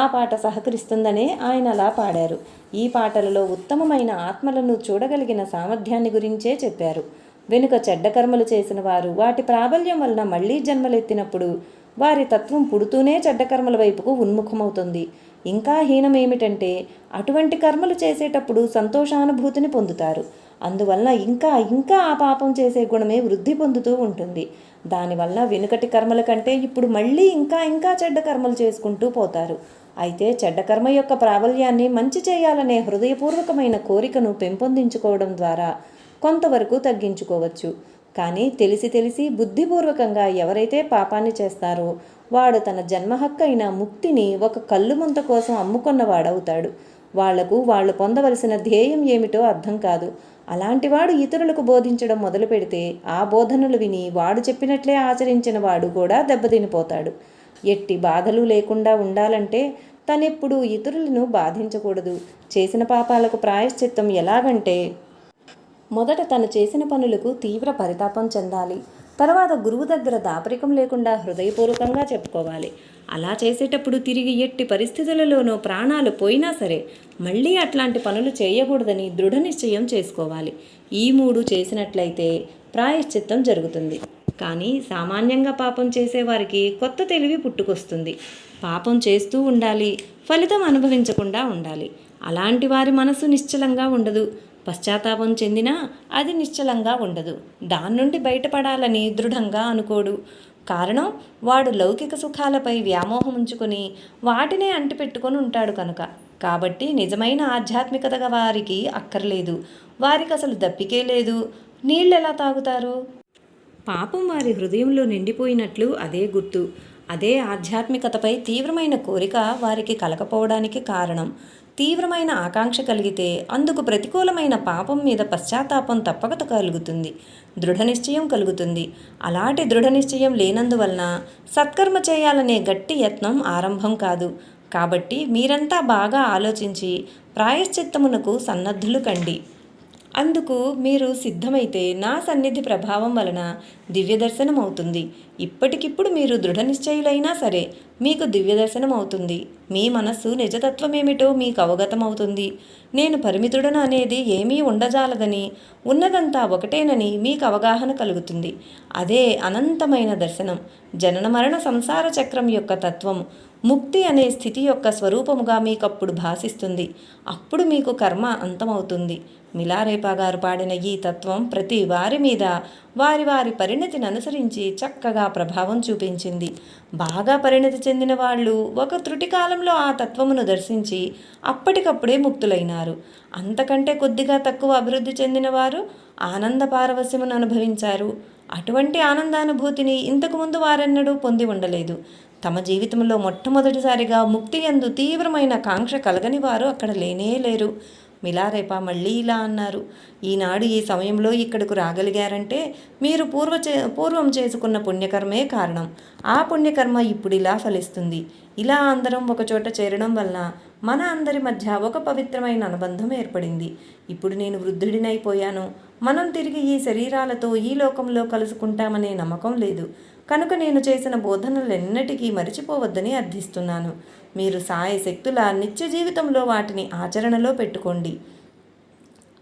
S1: ఆ పాట సహకరిస్తుందనే ఆయన అలా పాడారు. ఈ పాటలలో ఉత్తమమైన ఆత్మలను చూడగలిగిన సామర్థ్యాన్ని గురించే చెప్పారు. వెనుక చెడ్డ కర్మలు చేసిన వారు వాటి ప్రాబల్యం వలన మళ్లీ జన్మలెత్తినప్పుడు వారి తత్వం పుడుతూనే చెడ్డ కర్మల వైపుకు ఉన్ముఖమవుతుంది. ఇంకా హీనమేమిటంటే అటువంటి కర్మలు చేసేటప్పుడు సంతోషానుభూతిని పొందుతారు. అందువలన ఇంకా ఇంకా ఆ పాపం చేసే గుణమే వృద్ధి పొందుతూ ఉంటుంది. దానివల్ల వెనుకటి కర్మల కంటే ఇప్పుడు మళ్ళీ ఇంకా ఇంకా చెడ్డ కర్మలు చేసుకుంటూ పోతారు. అయితే చెడ్డ కర్మ యొక్క ప్రాబల్యాన్ని మంచి చేయాలనే హృదయపూర్వకమైన కోరికను పెంపొందించుకోవడం ద్వారా కొంతవరకు తగ్గించుకోవచ్చు. కానీ తెలిసి బుద్ధిపూర్వకంగా ఎవరైతే పాపాన్ని చేస్తారో వాడు తన జన్మహక్కు అయిన ముక్తిని ఒక కల్లుముంత కోసం అమ్ముకున్నవాడవుతాడు. వాళ్ళు పొందవలసిన ధ్యేయం ఏమిటో అర్థం కాదు. అలాంటివాడు ఇతరులకు బోధించడం మొదలు పెడితే ఆ బోధనలు విని వాడు చెప్పినట్లే ఆచరించిన వాడు కూడా దెబ్బతినిపోతాడు. ఎట్టి బాధలు లేకుండా ఉండాలంటే తనెప్పుడూ ఇతరులను బాధించకూడదు. చేసిన పాపాలకు ప్రాయశ్చిత్తం ఎలాగంటే మొదట తను చేసిన పనులకు తీవ్ర పరితాపం చెందాలి. తర్వాత గురువు దగ్గర దాపరికం లేకుండా హృదయపూర్వకంగా చెప్పుకోవాలి. అలా చేసేటప్పుడు తిరిగి ఎట్టి పరిస్థితులలోనూ ప్రాణాలు పోయినా సరే మళ్ళీ అట్లాంటి పనులు చేయకూడదని దృఢ నిశ్చయం చేసుకోవాలి. ఈ 3 చేసినట్లయితే ప్రాయశ్చిత్తం జరుగుతుంది. కానీ సామాన్యంగా పాపం చేసేవారికి కొత్త తెలివి పుట్టుకొస్తుంది. పాపం చేస్తూ ఉండాలి, ఫలితం అనుభవించకుండా ఉండాలి. అలాంటి వారి మనసు నిశ్చలంగా ఉండదు. పశ్చాత్తాపం చెందినా అది నిశ్చలంగా ఉండదు. దాని నుండి బయటపడాలని దృఢంగా అనుకోడు. కారణం, వాడు లౌకిక సుఖాలపై వ్యామోహం ఉంచుకొని వాటినే అంటిపెట్టుకొని ఉంటాడు కనుక. కాబట్టి నిజమైన ఆధ్యాత్మికత వారికి అక్కర్లేదు. వారికి అసలు దప్పికే లేదు. నీళ్ళెలా తాగుతారు? పాపం వారి హృదయంలో నిండిపోయినట్లు అదే గుర్తు. అదే ఆధ్యాత్మికతపై తీవ్రమైన కోరిక వారికి కలకపోవడానికి కారణం. తీవ్రమైన ఆకాంక్ష కలిగితే అందుకు ప్రతికూలమైన పాపం మీద పశ్చాత్తాపం తప్పక కలుగుతుంది. దృఢ నిశ్చయం కలుగుతుంది. అలాంటి దృఢ నిశ్చయం లేనందువలన సత్కర్మ చేయాలనే గట్టి యత్నం ఆరంభం కాదు. కాబట్టి మీరంతా బాగా ఆలోచించి ప్రాయశ్చిత్తమునకు సన్నద్ధులు కండి. అందుకు మీరు సిద్ధమైతే నా సన్నిధి ప్రభావం వలన దివ్య దర్శనం అవుతుంది. ఇప్పటికిప్పుడు మీరు దృఢ నిశ్చయులైనా సరే మీకు దివ్య దర్శనం అవుతుంది. మీ మనస్సు నిజతత్వమేమిటో మీకు అవగతమవుతుంది. నేను పరిమితుడను అనేది ఏమీ ఉండజాలదని, ఉన్నదంతా ఒకటేనని మీకు అవగాహన కలుగుతుంది. అదే అనంతమైన దర్శనం. జనన మరణ సంసార చక్రం యొక్క తత్వం, ముక్తి అనే స్థితి యొక్క స్వరూపముగా మీకప్పుడు భాసిస్తుంది. అప్పుడు మీకు కర్మ అంతమవుతుంది. మిలారేపా గారు పాడిన ఈ తత్వం ప్రతి వారి మీద వారి వారి పరిణతిని అనుసరించి చక్కగా ప్రభావం చూపించింది. బాగా పరిణతి చెందిన వాళ్ళు ఒక త్రుటి కాలంలో ఆ తత్వమును దర్శించి అప్పటికప్పుడే ముక్తులైనారు. అంతకంటే కొద్దిగా తక్కువ అభివృద్ధి చెందిన వారు ఆనంద పారవస్యమును అనుభవించారు. అటువంటి ఆనందానుభూతిని ఇంతకుముందు వారెన్నడూ పొంది ఉండలేదు. తమ జీవితంలో మొట్టమొదటిసారిగా ముక్తి యందు తీవ్రమైన కాంక్ష కలగని వారు అక్కడ లేనే లేరు. మిలారేపా మళ్ళీ ఇలా అన్నారు. ఈనాడు ఈ సమయంలో ఇక్కడకు రాగలిగారంటే మీరు పూర్వం చేసుకున్న పుణ్యకర్మే కారణం. ఆ పుణ్యకర్మ ఇప్పుడు ఇలా ఫలిస్తుంది. ఇలా అందరం ఒకచోట చేరడం వలన మన అందరి మధ్య ఒక పవిత్రమైన అనుబంధం ఏర్పడింది. ఇప్పుడు నేను వృద్ధుడినైపోయాను. మనం తిరిగి ఈ శరీరాలతో ఈ లోకంలో కలుసుకుంటామనే నమ్మకం లేదు. కనుక నేను చేసిన బోధనలెన్నటికీ మరిచిపోవద్దని అర్థిస్తున్నాను. మీరు సాయశక్తుల నిత్య జీవితంలో వాటిని ఆచరణలో పెట్టుకోండి.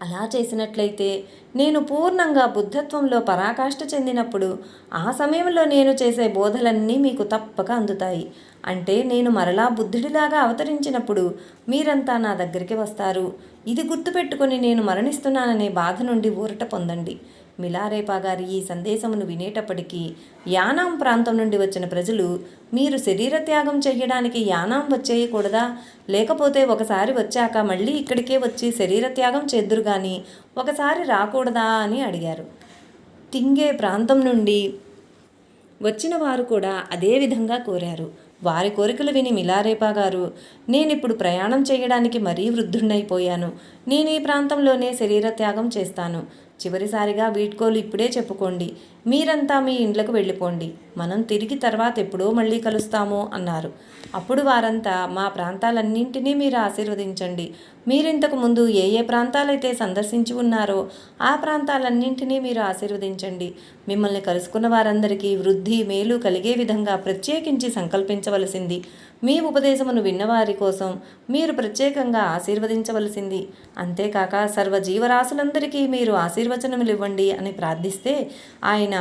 S1: అలా చేసినట్లయితే నేను పూర్ణంగా బుద్ధత్వంలో పరాకాష్ఠ చెందినప్పుడు ఆ సమయంలో నేను చేసే బోధలన్నీ మీకు తప్పక అందుతాయి. అంటే నేను మరలా బుద్ధుడిలాగా అవతరించినప్పుడు మీరంతా నా దగ్గరికి వస్తారు. ఇది గుర్తుపెట్టుకొని నేను మరణిస్తున్నాననే బాధ నుండి ఊరట పొందండి. మిలారేపా గారి ఈ సందేశమును వినేటప్పటికీ యానాం ప్రాంతం నుండి వచ్చిన ప్రజలు, మీరు శరీర త్యాగం చెయ్యడానికి యానాం వచ్చేయకూడదా? లేకపోతే ఒకసారి వచ్చాక మళ్ళీ ఇక్కడికే వచ్చి శరీర త్యాగం చేద్దురు కానీ ఒకసారి రాకూడదా అని అడిగారు. తింగే ప్రాంతం నుండి వచ్చిన వారు కూడా అదే విధంగా కోరారు. వారి కోరికలు విని మిలారేపా గారు, నేనిప్పుడు ప్రయాణం చేయడానికి మరీ వృద్ధుణ్ణైపోయాను. నేను ఈ ప్రాంతంలోనే శరీర త్యాగం చేస్తాను. చివరిసారిగా వీడ్కోలు ఇప్పుడే చెప్పుకోండి. మీరంతా మీ ఇండ్లకు వెళ్ళిపోండి. మనం తిరిగి తర్వాత ఎప్పుడో మళ్ళీ కలుస్తాము అన్నారు. అప్పుడు వారంతా, మా ప్రాంతాలన్నింటినీ మీరు ఆశీర్వదించండి. మీరింతకు ముందు ఏ ఏ ప్రాంతాలైతే సందర్శించి ఉన్నారో ఆ ప్రాంతాలన్నింటినీ మీరు ఆశీర్వదించండి. మిమ్మల్ని కలుసుకున్న వారందరికీ వృద్ధి మేలు కలిగే విధంగా ప్రత్యేకించి సంకల్పించవలసింది. మీ ఉపదేశమును విన్నవారి కోసం మీరు ప్రత్యేకంగా ఆశీర్వదించవలసింది. అంతేకాక సర్వజీవరాశులందరికీ మీరు ఆశీర్వచనములు ఇవ్వండి అని ప్రార్థిస్తే ఆయన,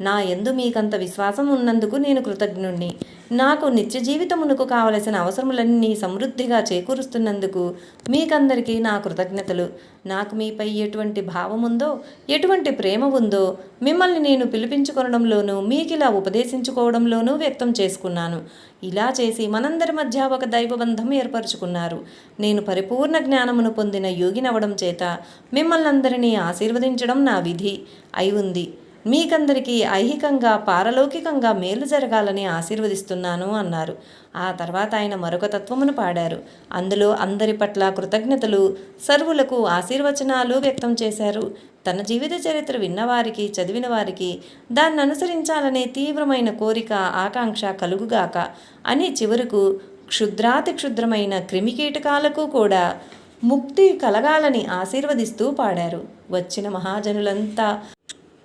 S1: నా యందు మీకంత విశ్వాసం ఉన్నందుకు నేను కృతజ్ఞుణ్ణి. నాకు నిత్య జీవితమునకు కావలసిన అవసరములన్నీ సమృద్ధిగా చేకూరుస్తున్నందుకు మీకందరికీ నా కృతజ్ఞతలు. నాకు మీపై ఎటువంటి భావం ఉందో, ఎటువంటి ప్రేమ ఉందో మిమ్మల్ని నేను పిలిపించుకోవడంలోనూ మీకిలా ఉపదేశించుకోవడంలోనూ వ్యక్తం చేసుకున్నాను. ఇలా చేసి మనందరి మధ్య ఒక దైవబంధం ఏర్పరచుకున్నారు. నేను పరిపూర్ణ జ్ఞానమును పొందిన యోగినవడం చేత మిమ్మల్ని అందరినీ ఆశీర్వదించడం నా విధి అయి ఉంది. మీకందరికీ ఐహికంగా పారలౌకికంగా మేలు జరగాలని ఆశీర్వదిస్తున్నాను అన్నారు. ఆ తర్వాత ఆయన మరొక తత్వమును పాడారు. అందులో అందరి పట్ల కృతజ్ఞతలు, సర్వులకు ఆశీర్వచనాలు వ్యక్తం చేశారు. తన జీవిత చరిత్ర విన్నవారికి, చదివిన వారికి దాన్ని అనుసరించాలనే తీవ్రమైన కోరిక, ఆకాంక్ష కలుగుగాక అని చివరకు క్షుద్రాతి క్షుద్రమైన క్రిమికీటకాలకు కూడా ముక్తి కలగాలని ఆశీర్వదిస్తూ పాడారు. వచ్చిన మహాజనులంతా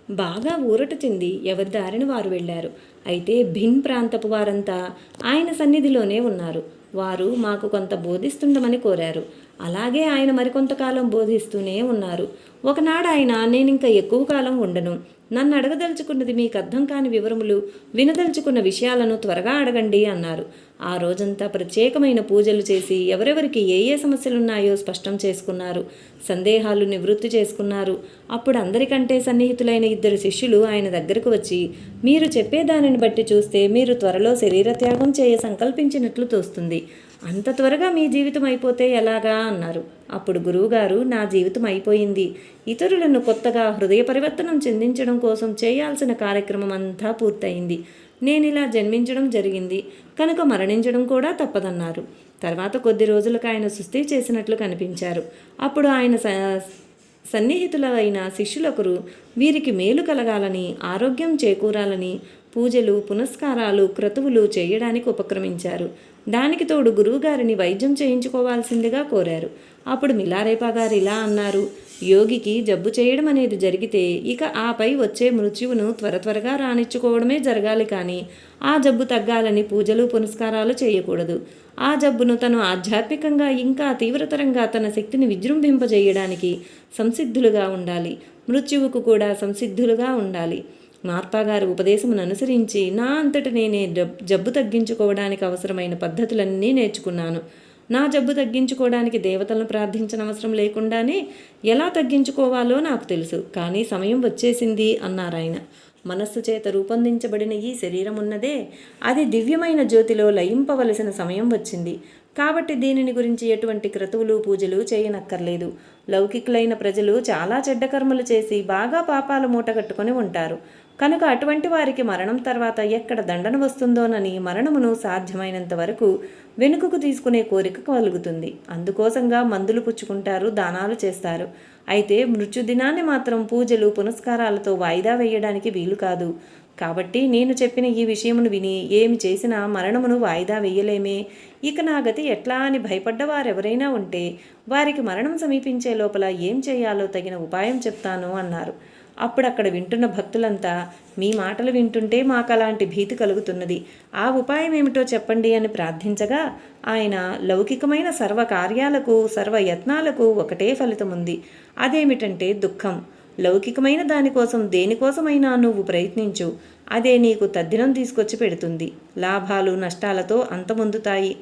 S1: బాగా ఊరట చెంది ఎవరి దారిని వారు వెళ్ళారు. అయితే భిన్ ప్రాంతపు వారంతా ఆయన సన్నిధిలోనే ఉన్నారు. వారు మాకు కొంత బోధిస్తుండమని కోరారు. అలాగే ఆయన మరికొంతకాలం బోధిస్తూనే ఉన్నారు. ఒకనాడు ఆయన, నేనింక ఎక్కువ కాలం ఉండను, నన్ను అడగదలుచుకున్నది మీకు అర్థం కాని వివరములు, వినదలుచుకున్న విషయాలను త్వరగా అడగండి అన్నారు. ఆ రోజంతా ప్రత్యేకమైన పూజలు చేసి ఎవరెవరికి ఏ ఏ సమస్యలున్నాయో స్పష్టం చేసుకున్నారు. సందేహాలు నివృత్తి చేసుకున్నారు. అప్పుడు అందరికంటే సన్నిహితులైన 2 శిష్యులు ఆయన దగ్గరకు వచ్చి, మీరు చెప్పేదానిని బట్టి చూస్తే మీరు త్వరలో శరీర త్యాగం చేయ సంకల్పించినట్లు తోస్తుంది. అంత త్వరగా మీ జీవితం అయిపోతే ఎలాగా అన్నారు. అప్పుడు గురువుగారు, నా జీవితం అయిపోయింది. ఇతరులను కొత్తగా హృదయ పరివర్తనం చెందించడం కోసం చేయాల్సిన కార్యక్రమం అంతా పూర్తయింది. నేనిలా జన్మించడం జరిగింది కనుక మరణించడం కూడా తప్పదన్నారు. తర్వాత కొద్ది రోజులకు ఆయన సుస్థి చేసినట్లు కనిపించారు. అప్పుడు ఆయన సన్నిహితులైన శిష్యులొకరు వీరికి మేలు కలగాలని, ఆరోగ్యం చేకూరాలని పూజలు, పునస్కారాలు, క్రతువులు చేయడానికి ఉపక్రమించారు. దానికి తోడు గురువుగారిని వైద్యం చేయించుకోవాల్సిందిగా కోరారు. అప్పుడు మిలారేపా గారు ఇలా అన్నారు, యోగికి జబ్బు చేయడం అనేది జరిగితే ఇక ఆపై వచ్చే మృత్యువును త్వరగా రానిచ్చుకోవడమే జరగాలి, కానీ ఆ జబ్బు తగ్గాలని పూజలు పునస్కారాలు చేయకూడదు. ఆ జబ్బును తను ఆధ్యాత్మికంగా ఇంకా తీవ్రతరంగా తన శక్తిని విజృంభింపజేయడానికి సంసిద్ధులుగా ఉండాలి. మృత్యువుకు కూడా సంసిద్ధులుగా ఉండాలి. మార్పాగారి ఉపదేశమును అనుసరించి నా అంతటి నేనే జబ్బు తగ్గించుకోవడానికి అవసరమైన పద్ధతులన్నీ నేర్చుకున్నాను. నా జబ్బు తగ్గించుకోవడానికి దేవతలను ప్రార్థించిన అవసరం లేకుండానే ఎలా తగ్గించుకోవాలో నాకు తెలుసు, కానీ సమయం వచ్చేసింది అన్నారాయన. మనస్సు చేత రూపొందించబడిన ఈ శరీరం ఉన్నదే, అది దివ్యమైన జ్యోతిలో లయింపవలసిన సమయం వచ్చింది. కాబట్టి దీనిని గురించి ఎటువంటి క్రతువులు పూజలు చేయనక్కర్లేదు. లౌకికులైన ప్రజలు చాలా చెడ్డ కర్మలు చేసి బాగా పాపాలు మూటగట్టుకొని ఉంటారు. కనుక అటువంటి వారికి మరణం తర్వాత ఎక్కడ దండన వస్తుందోనని మరణమును సాధ్యమైనంత వరకు వెనుకకు తీసుకునే కోరిక కలుగుతుంది. అందుకోసంగా మందులు పుచ్చుకుంటారు, దానాలు చేస్తారు. అయితే మృత్యుదినాన్ని మాత్రం పూజలు పునస్కారాలతో వాయిదా వేయడానికి వీలు కాదు. కాబట్టి నేను చెప్పిన ఈ విషయమును విని ఏమి చేసినా మరణమును వాయిదా వేయలేమే, ఇక నా గతి ఎట్లా అని భయపడ్డవారెవరైనా ఉంటే వారికి మరణం సమీపించే లోపల ఏం చేయాలో తగిన ఉపాయం చెప్తాను అన్నారు. అప్పుడక్కడ వింటున్న భక్తులంతా, మీ మాటలు వింటుంటే మాకు అలాంటి భీతి కలుగుతున్నది, ఆ ఉపాయం ఏమిటో చెప్పండి అని ప్రార్థించగా ఆయన, లౌకికమైన సర్వ కార్యాలకు సర్వయత్నాలకు ఒకటే ఫలితం ఉంది. అదేమిటంటే దుఃఖం. లౌకికమైన దానికోసం దేనికోసమైనా నువ్వు ప్రయత్నించు, అదే నీకు తద్దినం తీసుకొచ్చి పెడుతుంది. లాభాలు నష్టాలతో అంతమొందుతాయి.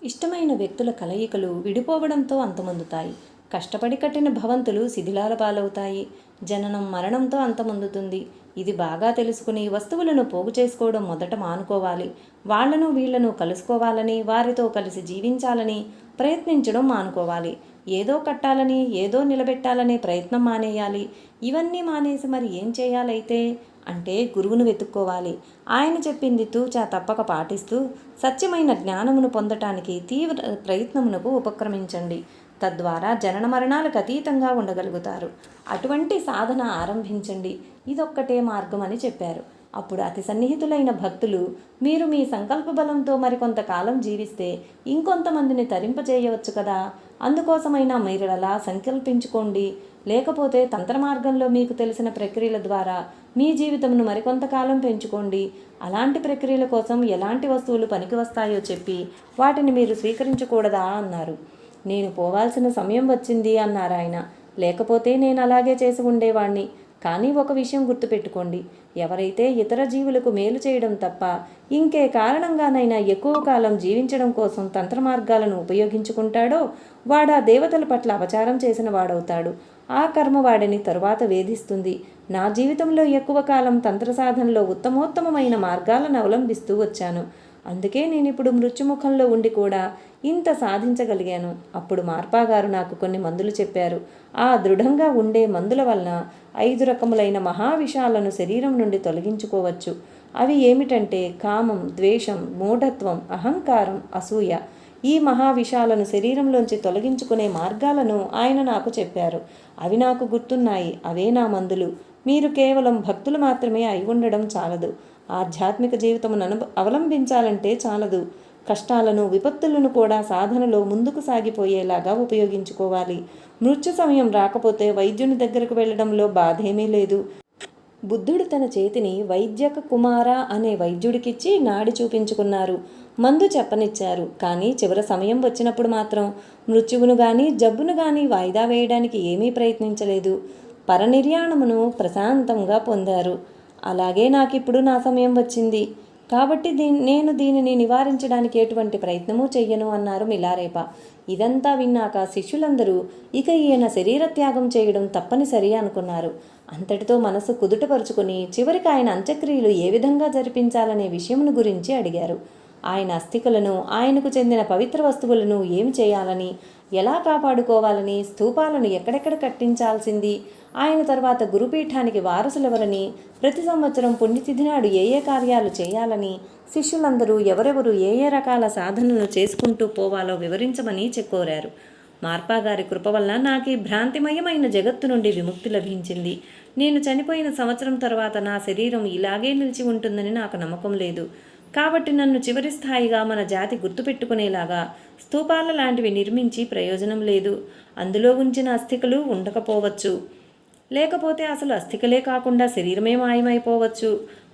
S1: ఇష్టమైన వ్యక్తుల కలయికలు విడిపోవడంతో అంతమొందుతాయి. కష్టపడి కట్టిన భవంతులు శిథిలాల పాలవుతాయి. జననం మరణంతో అంతమొందుతుంది. ఇది బాగా తెలుసుకుని వస్తువులను పోగు చేసుకోవడం మొదట మానుకోవాలి. వాళ్లను వీళ్లను కలుసుకోవాలని, వారితో కలిసి జీవించాలని ప్రయత్నించడం మానుకోవాలి. ఏదో కట్టాలని, ఏదో నిలబెట్టాలనే ప్రయత్నం మానేయాలి. ఇవన్నీ మానేసి మరి ఏం చేయాలైతే అంటే గురువును వెతుక్కోవాలి. ఆయన చెప్పింది తూచా తప్పక పాటిస్తూ సత్యమైన జ్ఞానమును పొందటానికి తీవ్ర ప్రయత్నమునకు ఉపక్రమించండి. తద్వారా జనన మరణాలకు అతీతంగా ఉండగలుగుతారు. అటువంటి సాధన ఆరంభించండి. ఇదొక్కటే మార్గం అని చెప్పారు. అప్పుడు అతి సన్నిహితులైన భక్తులు, మీరు మీ సంకల్ప బలంతో మరికొంతకాలం జీవిస్తే ఇంకొంతమందిని తరింపజేయవచ్చు కదా, అందుకోసమైనా మీరు అలా సంకల్పించుకోండి. లేకపోతే తంత్ర మార్గంలో మీకు తెలిసిన ప్రక్రియల ద్వారా మీ జీవితంను మరికొంతకాలం పెంచుకోండి. అలాంటి ప్రక్రియల కోసం ఎలాంటి వస్తువులు పనికి వస్తాయో చెప్పి వాటిని మీరు స్వీకరించకూడదా అన్నారు. నేను పోవాల్సిన సమయం వచ్చింది అన్నారాయన. లేకపోతే నేను అలాగే చేసి ఉండేవాణ్ణి. కానీ ఒక విషయం గుర్తుపెట్టుకోండి, ఎవరైతే ఇతర జీవులకు మేలు చేయడం తప్ప ఇంకే కారణంగానైనా ఎక్కువ కాలం జీవించడం కోసం తంత్ర మార్గాలను ఉపయోగించుకుంటాడో వాడా దేవతల పట్ల అపచారం చేసిన వాడవుతాడు. ఆ కర్మ వాడిని తరువాత వేధిస్తుంది. నా జీవితంలో ఎక్కువ కాలం తంత్ర సాధనలో ఉత్తమోత్తమైన మార్గాలను అవలంబిస్తూ వచ్చాను. అందుకే నేనిప్పుడు మృత్యుముఖంలో ఉండి కూడా ఇంత సాధించగలిగాను. అప్పుడు మార్పాగారు నాకు కొన్ని మందులు చెప్పారు. ఆ దృఢంగా ఉండే మందుల వలన 5 రకములైన మహావిషాలను శరీరం నుండి తొలగించుకోవచ్చు. అవి ఏమిటంటే కామం, ద్వేషం, మూఢత్వం, అహంకారం, అసూయ. ఈ మహావిషాలను శరీరంలోంచి తొలగించుకునే మార్గాలను ఆయన నాకు చెప్పారు. అవి నాకు గుర్తున్నాయి. అవే నా మందులు. మీరు కేవలం భక్తులు మాత్రమే అయి ఉండడం చాలదు. ఆధ్యాత్మిక జీవితమును అవలంబించాలంటే చాలదు. కష్టాలను, విపత్తులను కూడా సాధనలో ముందుకు సాగిపోయేలాగా ఉపయోగించుకోవాలి. మృత్యు సమయం రాకపోతే వైద్యుని దగ్గరకు వెళ్ళడంలో బాధేమీ లేదు. బుద్ధుడు తన చేతిని వైద్యక కుమార అనే వైద్యుడికిచ్చి నాడి చూపించుకున్నారు. మందు చెప్పనిచ్చారు. కానీ చివరి సమయం వచ్చినప్పుడు మాత్రం మృత్యువును గాని జబ్బును గాని వాయిదా వేయడానికి ఏమీ ప్రయత్నించలేదు. పరనిర్యాణమును ప్రశాంతంగా పొందారు. అలాగే నాకిప్పుడు నా సమయం వచ్చింది కాబట్టి నేను దీనిని నివారించడానికి ఎటువంటి ప్రయత్నమూ చెయ్యను అన్నారు మిలారేపా. ఇదంతా విన్నాక శిష్యులందరూ ఇక ఈయన శరీర త్యాగం చేయడం తప్పనిసరి అనుకున్నారు. అంతటితో మనసు కుదుటపరుచుకుని చివరికి ఆయన అంత్యక్రియలు ఏ విధంగా జరిపించాలనే విషయమును గురించి అడిగారు. ఆయన అస్థికలను, ఆయనకు చెందిన పవిత్ర వస్తువులను ఏమి చేయాలని, ఎలా కాపాడుకోవాలని, స్తూపాలను ఎక్కడెక్కడ కట్టించాల్సింది, ఆయన తర్వాత గురుపీఠానికి వారసులెవరని, ప్రతి సంవత్సరం పుణ్యతిథి నాడు ఏ ఏ కార్యాలు చేయాలని, శిష్యులందరూ ఎవరెవరు ఏ ఏ రకాల సాధనలు చేసుకుంటూ పోవాలో వివరించమని కోరారు. మార్పాగారి కృప వల్ల నాకు ఈ భ్రాంతిమయమైన జగత్తు నుండి విముక్తి లభించింది. నేను చనిపోయిన సంవత్సరం తర్వాత నా శరీరం ఇలాగే నిలిచి ఉంటుందని నాకు నమ్మకం లేదు. కాబట్టి నన్ను చివరి స్థాయిగా మన జాతి గుర్తుపెట్టుకునేలాగా స్తూపాల లాంటివి నిర్మించి ప్రయోజనం లేదు. అందులో ఉంచిన అస్థికలు ఉండకపోవచ్చు, లేకపోతే అసలు అస్థికలే కాకుండా శరీరమే మాయమైపోవచ్చు.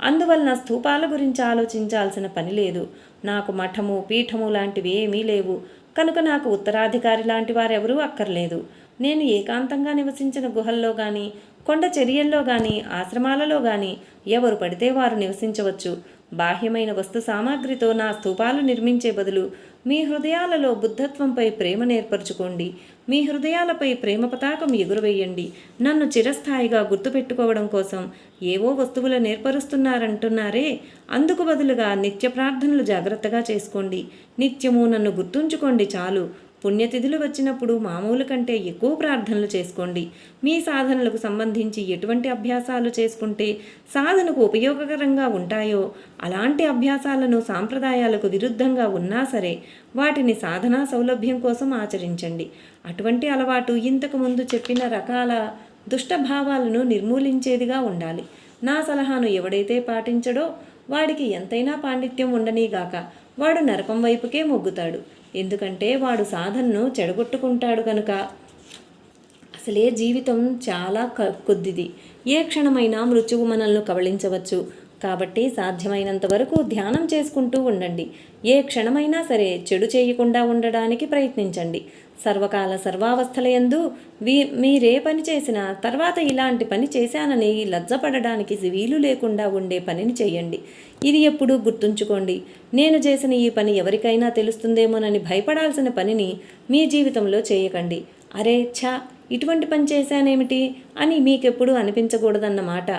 S1: అందువలన స్తూపాల గురించి ఆలోచించాల్సిన పని లేదు. నాకు మఠము, పీఠము లాంటివి ఏమీ లేవు. కనుక నాకు ఉత్తరాధికారి లాంటి వారెవరూ అక్కర్లేదు. నేను ఏకాంతంగా నివసించిన గుహల్లో కానీ, కొండ చర్యల్లో కానీ, ఆశ్రమాలలో కానీ ఎవరు పడితే వారు నివసించవచ్చు. బాహ్యమైన వస్తు సామాగ్రితో నా స్తూపాలు నిర్మించే బదులు మీ హృదయాలలో బుద్ధత్వంపై ప్రేమ ఏర్పరచుకోండి. మీ హృదయాలపై ప్రేమ పతాకం ఎగురవేయండి. నన్ను చిరస్థాయిగా గుర్తుపెట్టుకోవడం కోసం ఏవో వస్తువులను ఏర్పరుస్తున్నారంటున్నారే, అందుకు బదులుగా నిత్య ప్రార్థనలు జాగ్రత్తగా చేసుకోండి. నిత్యము నన్ను గుర్తుంచుకోండి చాలు. పుణ్యతిథులు వచ్చినప్పుడు మామూలు కంటే ఎక్కువ ప్రార్థనలు చేసుకోండి. మీ సాధనలకు సంబంధించి ఎటువంటి అభ్యాసాలు చేసుకుంటే సాధనకు ఉపయోగకరంగా ఉంటాయో అలాంటి అభ్యాసాలను సాంప్రదాయాలకు విరుద్ధంగా ఉన్నా సరే వాటిని సాధనా సౌలభ్యం కోసం ఆచరించండి. అటువంటి అలవాటు ఇంతకు ముందు చెప్పిన రకాల దుష్టభావాలను నిర్మూలించేదిగా ఉండాలి. నా సలహాను ఎవడైతే పాటించడో వాడికి ఎంతైనా పాండిత్యం ఉండనీగాక వాడు నరకం వైపుకే మొగ్గుతాడు. ఎందుకంటే వాడు సాధనను చెడగొట్టుకుంటాడు కనుక. అసలే జీవితం చాలా కొద్దిది. ఏ క్షణమైనా మృత్యువు మనల్ని కబళించవచ్చు. కాబట్టి సాధ్యమైనంత వరకు ధ్యానం చేసుకుంటూ ఉండండి. ఏ క్షణమైనా సరే చెడు చేయకుండా ఉండడానికి ప్రయత్నించండి. సర్వకాల సర్వావస్థలయందు మీరే పని చేసినా తర్వాత ఇలాంటి పని చేశానని లజ్జపడడానికి వీలు లేకుండా ఉండే పనిని చేయండి. ఇది ఎప్పుడూ గుర్తుంచుకోండి. నేను చేసిన ఈ పని ఎవరికైనా తెలుస్తుందేమోనని భయపడాల్సిన పనిని మీ జీవితంలో చేయకండి. అరే ఛా, ఇటువంటి పని చేశానేమిటి అని మీకెప్పుడూ అనిపించకూడదన్నమాట.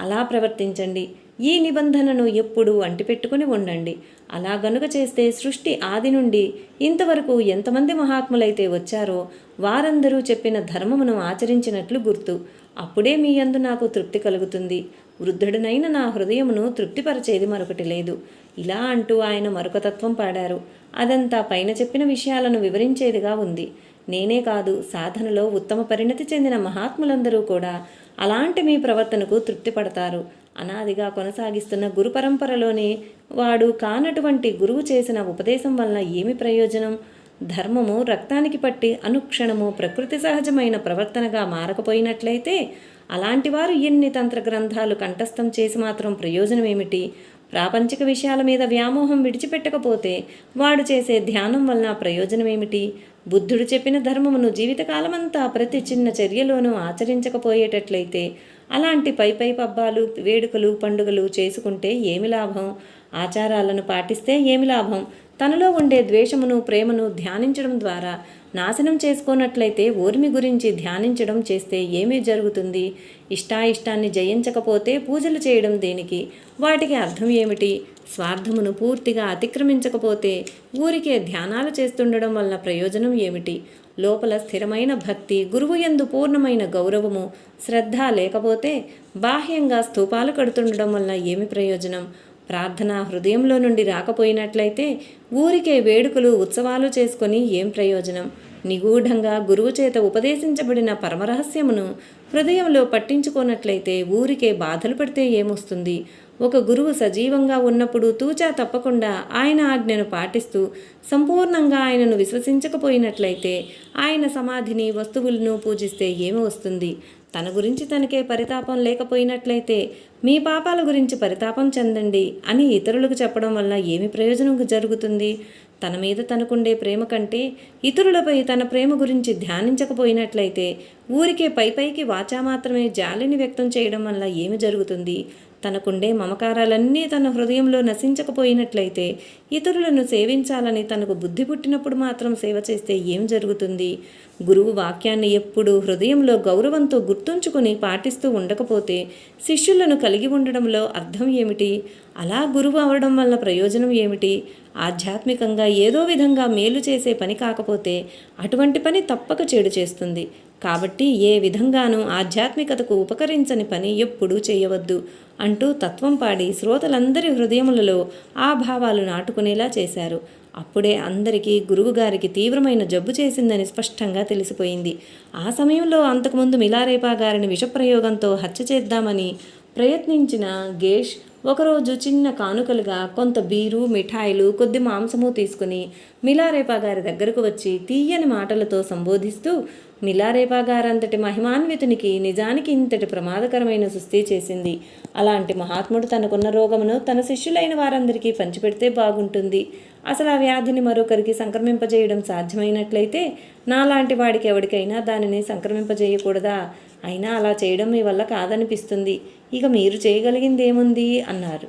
S1: అలా ప్రవర్తించండి. ఈ నిబంధనను ఎప్పుడూ అంటిపెట్టుకుని ఉండండి. అలా గనుక చేస్తే సృష్టి ఆది నుండి ఇంతవరకు ఎంతమంది మహాత్ములైతే వచ్చారో వారందరూ చెప్పిన ధర్మమును ఆచరించినట్లు గుర్తు. అప్పుడే మీ యందు నాకు తృప్తి కలుగుతుంది. వృద్ధుడనైన నా హృదయమును తృప్తిపరచేది మరొకటి లేదు. ఇలా అంటూ ఆయన మరొక తత్వం పాడారు. అదంతా పైన చెప్పిన విషయాలను వివరించేదిగా ఉంది. నేనే కాదు, సాధనలో ఉత్తమ పరిణతి చెందిన మహాత్ములందరూ కూడా అలాంటి మీ ప్రవర్తనకు తృప్తి పడతారు. అనాదిగా కొనసాగిస్తున్న గురు పరంపరలోనే వాడు కానటువంటి గురువు చేసిన ఉపదేశం వలన ఏమి ప్రయోజనం? ధర్మము రక్తానికి పట్టి అనుక్షణము ప్రకృతి సహజమైన ప్రవర్తనగా మారకపోయినట్లయితే అలాంటి వారు ఎన్ని తంత్ర గ్రంథాలు కంఠస్థం చేసి మాత్రం ప్రయోజనమేమిటి? ప్రాపంచిక విషయాల మీద వ్యామోహం విడిచిపెట్టకపోతే వాడు చేసే ధ్యానం వలన ప్రయోజనమేమిటి? బుద్ధుడు చెప్పిన ధర్మమును జీవితకాలమంతా ప్రతి చిన్న చర్యలోనూ ఆచరించకపోయేటట్లయితే అలాంటి పై పబ్బాలు, వేడుకలు, పండుగలు చేసుకుంటే ఏమి లాభం? ఆచారాలను పాటిస్తే ఏమి లాభం? తనలో ఉండే ద్వేషమును, ప్రేమను ధ్యానించడం ద్వారా నాశనం చేసుకోనట్లయితే ఓర్మి గురించి ధ్యానించడం చేస్తే ఏమీ జరుగుతుంది? ఇష్టాయిష్టాన్ని జయించకపోతే పూజలు చేయడం దేనికి? వాటికి అర్థం ఏమిటి? స్వార్థమును పూర్తిగా అతిక్రమించకపోతే ఊరికే ధ్యానాలు చేస్తుండడం వల్ల ప్రయోజనం ఏమిటి? లోపల స్థిరమైన భక్తి, గురువు యందు పూర్ణమైన గౌరవము, శ్రద్ధ లేకపోతే బాహ్యంగా స్తూపాలు కడుతుండడం వల్ల ఏమి ప్రయోజనం? ప్రార్థన హృదయంలో నుండి రాకపోయినట్లయితే ఊరికే వేడుకలు, ఉత్సవాలు చేసుకొని ఏం ప్రయోజనం? నిగూఢంగా గురువు చేత ఉపదేశించబడిన పరమరహస్యమును హృదయంలో పట్టించుకోనట్లయితే ఊరికే బాధలు పడితే ఏమొస్తుంది? ఒక గురువు సజీవంగా ఉన్నప్పుడు తూచా తప్పకుండా ఆయన ఆజ్ఞను పాటిస్తూ సంపూర్ణంగా ఆయనను విశ్వసించకపోయినట్లయితే ఆయన సమాధిని, వస్తువులను పూజిస్తే ఏమి వస్తుంది? తన గురించి తనకే పరితాపం లేకపోయినట్లయితే మీ పాపాల గురించి పరితాపం చెందండి అని ఇతరులకు చెప్పడం వల్ల ఏమి ప్రయోజనం జరుగుతుంది? తన మీద తనకుండే ప్రేమ కంటే ఇతరులపై తన ప్రేమ గురించి ధ్యానించకపోయినట్లయితే ఊరికే పైపైకి వాచా మాత్రమే జాలిని వ్యక్తం చేయడం వల్ల ఏమి జరుగుతుంది? తనకుండే మమకారాలన్నీ తన హృదయంలో నశించకపోయినట్లయితే ఇతరులను సేవించాలని తనకు బుద్ధి పుట్టినప్పుడు మాత్రం సేవ చేస్తే ఏం జరుగుతుంది? గురువు వాక్యాన్ని ఎప్పుడూ హృదయంలో గౌరవంతో గుర్తుంచుకుని పాటిస్తూ ఉండకపోతే శిష్యులను కలిగి ఉండడంలో అర్థం ఏమిటి? అలా గురువు అవడం వల్ల ప్రయోజనం ఏమిటి? ఆధ్యాత్మికంగా ఏదో విధంగా మేలు చేసే పని కాకపోతే అటువంటి పని తప్పక చెడు చేస్తుంది. కాబట్టి ఏ విధంగానూ ఆధ్యాత్మికతకు ఉపకరించని పని ఎప్పుడూ చేయవద్దు అంటూ తత్వం పాడి శ్రోతలందరి హృదయములలో ఆ భావాలు నాటుకునేలా చేశారు. అప్పుడే అందరికీ గురువుగారికి తీవ్రమైన జబ్బు చేసిందని స్పష్టంగా తెలిసిపోయింది. ఆ సమయంలో అంతకుముందు మిలారేపా గారిని విషప్రయోగంతో హత్య చేద్దామని ప్రయత్నించిన గేష్ ఒకరోజు చిన్న కానుకలుగా కొంత బీరు, మిఠాయిలు, కొద్ది మాంసము తీసుకుని మిలారేపా గారి దగ్గరకు వచ్చి తీయని మాటలతో సంబోధిస్తూ మిలారేపా గారంతటి మహిమాన్వితునికి నిజానికి ఇంతటి ప్రమాదకరమైన సుస్థి చేసింది. అలాంటి మహాత్ముడు తనకున్న రోగమును తన శిష్యులైన వారందరికీ పంచిపెడితే బాగుంటుంది. అసలు ఆ వ్యాధిని మరొకరికి సంక్రమింపజేయడం సాధ్యమైనట్లయితే నాలాంటి వాడికి ఎవరికైనా దానిని సంక్రమింపజేయకూడదా? అయినా అలా చేయడం మీ వల్ల కాదనిపిస్తుంది. ఇక మీరు చేయగలిగిందేముంది అన్నారు.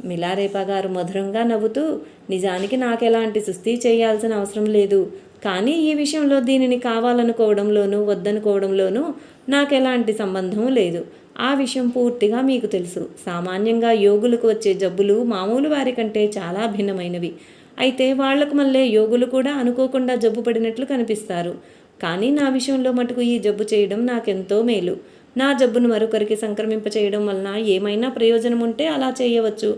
S1: మిలారేపా గారు మధురంగా నవ్వుతూ, నిజానికి నాకెలాంటి సుస్థి చేయాల్సిన అవసరం లేదు. కానీ ఈ విషయంలో దీనిని కావాలనుకోవడంలోనూ వద్దనుకోవడంలోనూ నాకెలాంటి సంబంధం లేదు. ఆ విషయం పూర్తిగా మీకు తెలుసు. సామాన్యంగా యోగులకు వచ్చే జబ్బులు మామూలు వారి కంటే చాలా భిన్నమైనవి. అయితే వాళ్లకు మళ్ళీ యోగులు కూడా అనుకోకుండా జబ్బు పడినట్లు కనిపిస్తారు. కానీ నా విషయంలో మటుకు ఈ జబ్బు చేయడం నాకెంతో మేలు. నా జబ్బును మరొకరికి సంక్రమింపచేయడం వలన ఏమైనా ప్రయోజనం ఉంటే అలా చేయవచ్చు.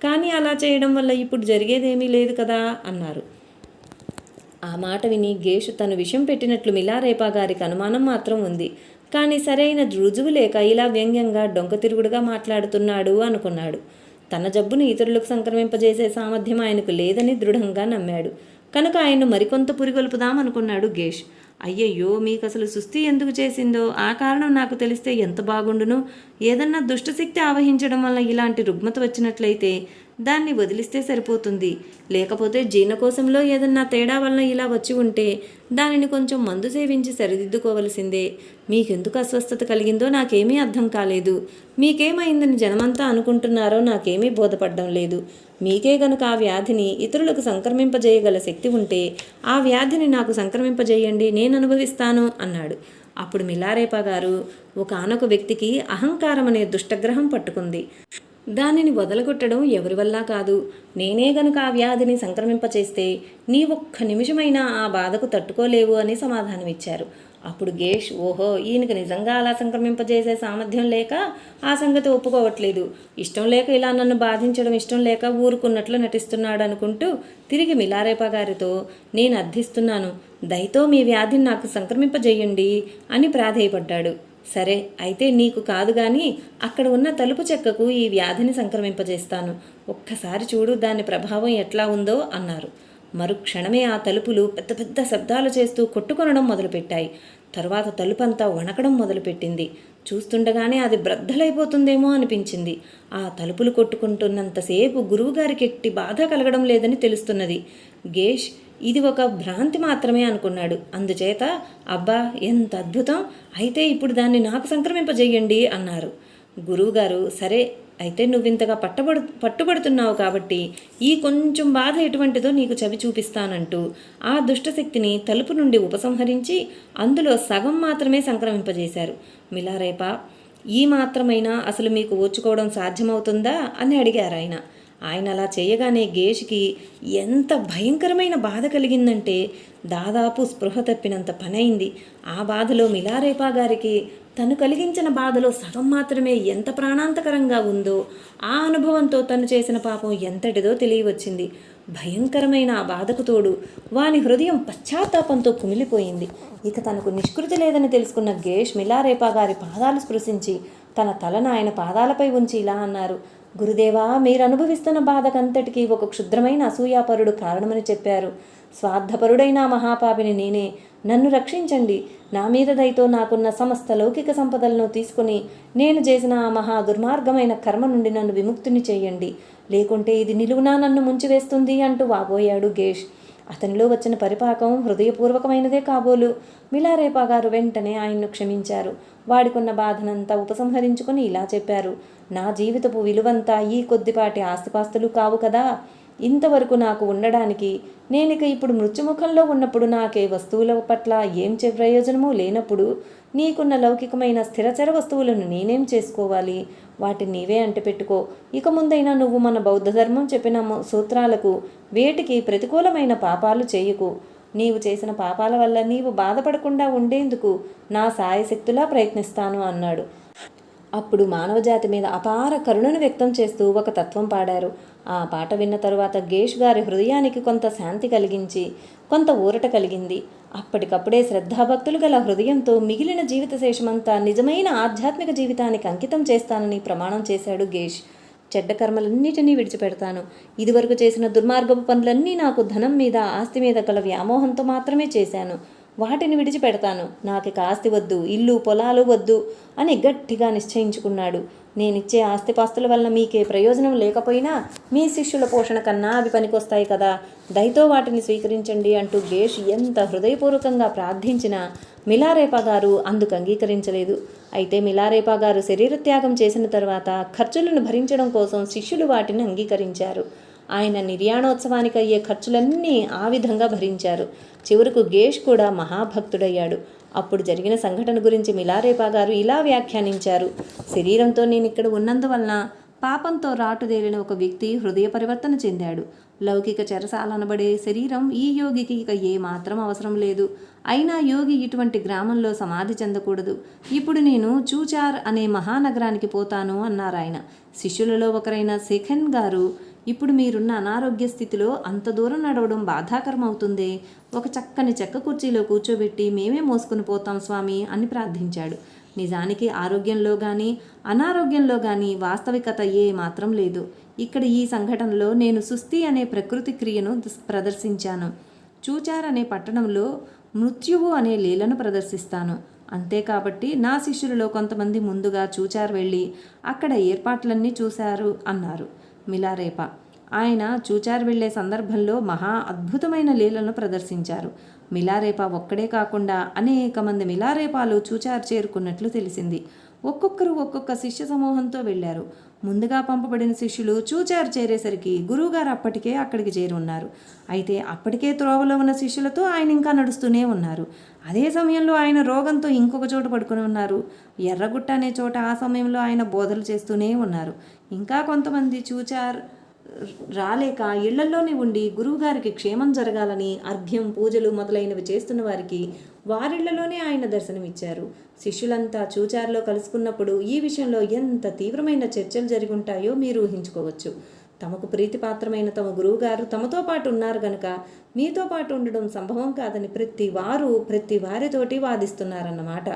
S1: కానీ అలా చేయడం వల్ల ఇప్పుడు జరిగేదేమీ లేదు కదా అన్నారు. ఆ మాట విని గేషు తను విషం పెట్టినట్లు మిలారేపా గారికి అనుమానం మాత్రం ఉంది. కానీ సరైన రుజువు లేక ఇలా వ్యంగ్యంగా డొంకతిరుగుడుగా మాట్లాడుతున్నాడు అనుకున్నాడు. తన జబ్బును ఇతరులకు సంక్రమింపజేసే సామర్థ్యం ఆయనకు లేదని దృఢంగా నమ్మాడు. కనుక ఆయన్ను మరికొంత పురిగొల్పుదామనుకున్నాడు గేష్. అయ్యయ్యో, మీకు అసలు సుస్థి ఎందుకు చేసిందో ఆ కారణం నాకు తెలిస్తే ఎంత బాగుండును. ఏదన్నా దుష్టశక్తి ఆవహించడం వల్ల ఇలాంటి రుగ్మత వచ్చినట్లయితే దాన్ని వదిలిస్తే సరిపోతుంది. లేకపోతే జీర్ణకోశంలో ఏదన్నా తేడా వలన ఇలా వచ్చి ఉంటే దానిని కొంచెం మందు సేవించి సరిదిద్దుకోవలసిందే. మీకెందుకు అస్వస్థత కలిగిందో నాకేమీ అర్థం కాలేదు. మీకేమైందని జనమంతా అనుకుంటున్నారో నాకేమీ బోధపడడం లేదు. మీకే గనుక ఆ వ్యాధిని ఇతరులకు సంక్రమింపజేయగల శక్తి ఉంటే ఆ వ్యాధిని నాకు సంక్రమింపజేయండి, నేను అనుభవిస్తాను అన్నాడు. అప్పుడు మిలారేపా గారు, ఒకానొక వ్యక్తికి అహంకారం అనే దుష్టగ్రహం పట్టుకుంది. దానిని వదలగొట్టడం ఎవరి వల్ల కాదు. నేనే గనుక ఆ వ్యాధిని సంక్రమింపచేస్తే నీ ఒక్క నిమిషమైనా ఆ బాధకు తట్టుకోలేవు అని సమాధానమిచ్చారు. అప్పుడు గేష్, ఓహో, ఈయనకు నిజంగా అలా సంక్రమింపజేసే సామర్థ్యం లేక ఆ సంగతి ఒప్పుకోవట్లేదు. ఇష్టం లేక ఇలా నన్ను బాధించడం ఇష్టం లేక ఊరుకున్నట్లు నటిస్తున్నాడు అనుకుంటూ తిరిగి మిలారేపా గారితో, నేను అర్థిస్తున్నాను, దయతో మీ వ్యాధిని నాకు సంక్రమింపజేయండి అని ప్రాధేయపడ్డాడు. సరే, అయితే నీకు కాదు గాని అక్కడ ఉన్న తలుపు చెక్కకు ఈ వ్యాధిని సంక్రమింపజేస్తాను. ఒక్కసారి చూడు దాని ప్రభావం ఎట్లా ఉందో అన్నారు. మరుక్షణమే ఆ తలుపులు పెద్ద పెద్ద శబ్దాలు చేస్తూ కొట్టుకొనడం మొదలుపెట్టాయి. తరువాత తలుపంతా వణకడం మొదలుపెట్టింది. చూస్తుండగానే అది బ్రద్దలైపోతుందేమో అనిపించింది. ఆ తలుపులు కొట్టుకుంటున్నంతసేపు గురువుగారికి ఎట్టి బాధ కలగడం లేదని తెలుస్తున్నది. గేష్ ఇది ఒక భ్రాంతి మాత్రమే అనుకున్నాడు. అందుచేత, అబ్బా ఎంత అద్భుతం, అయితే ఇప్పుడు దాన్ని నాకు సంక్రమింపజేయండి అన్నారు. గురువుగారు, సరే అయితే నువ్వింతగా పట్టుబడుతున్నావు కాబట్టి ఈ కొంచెం బాధ ఎటువంటిదో నీకు చవి చూపిస్తానంటూ ఆ దుష్టశక్తిని తలుపు నుండి ఉపసంహరించి అందులో సగం మాత్రమే సంక్రమింపజేశారు. మిలారేపా, ఈ మాత్రమైనా అసలు మీకు ఓర్చుకోవడం సాధ్యమవుతుందా అని అడిగారు ఆయన. ఆయన అలా చేయగానే గేష్కి ఎంత భయంకరమైన బాధ కలిగిందంటే దాదాపు స్పృహ తప్పినంత పనైంది. ఆ బాధలో మిలారేపా గారికి తను కలిగించిన బాధలో సగం మాత్రమే ఎంత ప్రాణాంతకరంగా ఉందో ఆ అనుభవంతో తను చేసిన పాపం ఎంతటిదో తెలియవచ్చింది. భయంకరమైన ఆ బాధకు తోడు వాని హృదయం పశ్చాత్తాపంతో కుమిలిపోయింది. ఇక తనకు నిష్కృతి లేదని తెలుసుకున్న గేష్ మిలారేపా గారి పాదాలు స్పృశించి తన తలను ఆయన పాదాలపై ఉంచి ఇలా అన్నారు. గురుదేవా, మీరు అనుభవిస్తున్న బాధకంతటికీ ఒక క్షుద్రమైన అసూయాపరుడు కారణమని చెప్పారు. స్వార్థపరుడైన మహాపాపిని నేనే. నన్ను రక్షించండి. నా మీద దయతో నాకున్న సమస్త లౌకిక సంపదలను తీసుకుని నేను చేసిన ఆ మహా దుర్మార్గమైన కర్మ నుండి నన్ను విముక్తిని చేయండి, లేకుంటే ఇది నిలువునా నన్ను ముంచివేస్తుంది అంటూ వాపోయాడు గేష్. అతనిలో వచ్చిన పరిపాకం హృదయపూర్వకమైనదే కాబోలు. మిలారేపా గారు వెంటనే ఆయన్ను క్షమించారు. వాడికున్న బాధనంతా ఉపసంహరించుకుని ఇలా చెప్పారు: నా జీవితపు విలువంతా ఈ కొద్దిపాటి ఆస్తిపాస్తులు కావు కదా. ఇంతవరకు నాకు ఉండడానికి, నేనిక ఇప్పుడు మృత్యుముఖంలో ఉన్నప్పుడు నాకే వస్తువుల పట్ల ఏం ప్రయోజనమూ లేనప్పుడు నీకున్న లౌకికమైన స్థిరచర వస్తువులను నేనేం చేసుకోవాలి? వాటిని నీవే అంటిపెట్టుకో. ఇక ముందైనా నువ్వు మన బౌద్ధ ధర్మం చెప్పిన సూత్రాలకు వేటికి ప్రతికూలమైన పాపాలు చేయకు. నీవు చేసిన పాపాల వల్ల నీవు బాధపడకుండా ఉండేందుకు నా సాయశక్తులా ప్రయత్నిస్తాను అన్నాడు. అప్పుడు మానవజాతి మీద అపార కరుణను వ్యక్తం చేస్తూ ఒక తత్వం పాడారు. ఆ పాట విన్న తరువాత గేష్ గారి హృదయానికి కొంత శాంతి కలిగించి కొంత ఊరట కలిగింది. అప్పటికప్పుడే శ్రద్ధాభక్తులు గల హృదయంతో మిగిలిన జీవిత శేషమంతా నిజమైన ఆధ్యాత్మిక జీవితానికి అంకితం చేస్తానని ప్రమాణం చేశాడు గేష్. చెడ్డ కర్మలన్నిటినీ విడిచిపెడతాను. ఇదివరకు చేసిన దుర్మార్గపు పనులన్నీ నాకు ధనం మీద, ఆస్తి మీద గల వ్యామోహంతో మాత్రమే చేశాను. వాటిని విడిచిపెడతాను. నాకిక ఆస్తి వద్దు, ఇల్లు పొలాలు వద్దు అని గట్టిగా నిశ్చయించుకున్నాడు. నేనిచ్చే ఆస్తిపాస్తుల వల్ల మీకే ప్రయోజనం లేకపోయినా మీ శిష్యుల పోషణ కన్నా అవి పనికొస్తాయి కదా, దయతో వాటిని స్వీకరించండి అంటూ గేష్ ఎంత హృదయపూర్వకంగా ప్రార్థించినా మిలారేపా గారు అందుకు అంగీకరించలేదు. అయితే మిలారేపా గారు శరీరత్యాగం చేసిన తర్వాత ఖర్చులను భరించడం కోసం శిష్యులు వాటిని అంగీకరించారు. ఆయన నిర్యాణోత్సవానికి అయ్యే ఖర్చులన్నీ ఆ విధంగా భరించారు. చివరకు గేష్ కూడా మహాభక్తుడయ్యాడు. అప్పుడు జరిగిన సంఘటన గురించి మిలారేపా గారు ఇలా వ్యాఖ్యానించారు: శరీరంతో నేను ఇక్కడ ఉన్నందువలన పాపంతో రాటుదేలిన ఒక వ్యక్తి హృదయ పరివర్తన చెందాడు. లౌకిక చెరసాలనబడే శరీరం ఈ యోగికి ఇక ఏమాత్రం అవసరం లేదు. అయినా యోగి ఇటువంటి గ్రామంలో సమాధి చెందకూడదు. ఇప్పుడు నేను చూచార్ అనే మహానగరానికి పోతాను అన్నారాయన. శిష్యులలో ఒకరైన శేఖన్ గారు, ఇప్పుడు మీరున్న అనారోగ్య స్థితిలో అంత దూరం నడవడం బాధాకరం అవుతుందే, ఒక చక్కని చెక్క కుర్చీలో కూర్చోబెట్టి మేమే మోసుకుని పోతాం స్వామి అని ప్రార్థించాడు. నిజానికి ఆరోగ్యంలో కానీ అనారోగ్యంలో కానీ వాస్తవికత ఏ మాత్రం లేదు. ఇక్కడ ఈ సంఘటనలో నేను సుస్థి అనే ప్రకృతి క్రియను ప్రదర్శించాను. చూచార్ అనే పట్టణంలో మృత్యువు అనే లీలను ప్రదర్శిస్తాను. అంతే కాబట్టి నా శిష్యులలో కొంతమంది ముందుగా చూచార్ వెళ్ళి అక్కడ ఏర్పాట్లన్నీ చూశారు అన్నారు మిలారేపా. ఆయన చూచార్ వెళ్లే సందర్భంలో మహా అద్భుతమైన లీలను ప్రదర్శించారు. మిలారేపా ఒక్కడే కాకుండా అనేక మంది మిలారేపాలు చూచార్ చేరుకున్నట్లు తెలిసింది. ఒక్కొక్కరు ఒక్కొక్క శిష్య సమూహంతో వెళ్లారు. ముందుగా పంపబడిన శిష్యులు చూచార్ చేరేసరికి గురువుగారు అప్పటికే అక్కడికి చేరి ఉన్నారు. అయితే అప్పటికే త్రోవలో ఉన్న శిష్యులతో ఆయన ఇంకా నడుస్తూనే ఉన్నారు. అదే సమయంలో ఆయన రోగంతో ఇంకొక చోట పడుకుని ఉన్నారు. ఎర్రగుట్ట అనే చోట ఆ సమయంలో ఆయన బోధలు చేస్తూనే ఉన్నారు. ఇంకా కొంతమంది చూచార్ రాలేక ఇళ్లల్లోనే ఉండి గురువుగారికి క్షేమం జరగాలని అర్ఘ్యం, పూజలు మొదలైనవి చేస్తున్న వారికి వారిళ్లలోనే ఆయన దర్శనమిచ్చారు. శిష్యులంతా చూచార్లో కలుసుకున్నప్పుడు ఈ విషయంలో ఎంత తీవ్రమైన చర్చలు జరుగుంటాయో మీరు ఊహించుకోవచ్చు. తమకు ప్రీతిపాత్రమైన తమ గురువుగారు తమతో పాటు ఉన్నారు గనుక మీతో పాటు ఉండడం సంభవం కాదని ప్రతి వారితోటి వాదిస్తున్నారన్నమాట.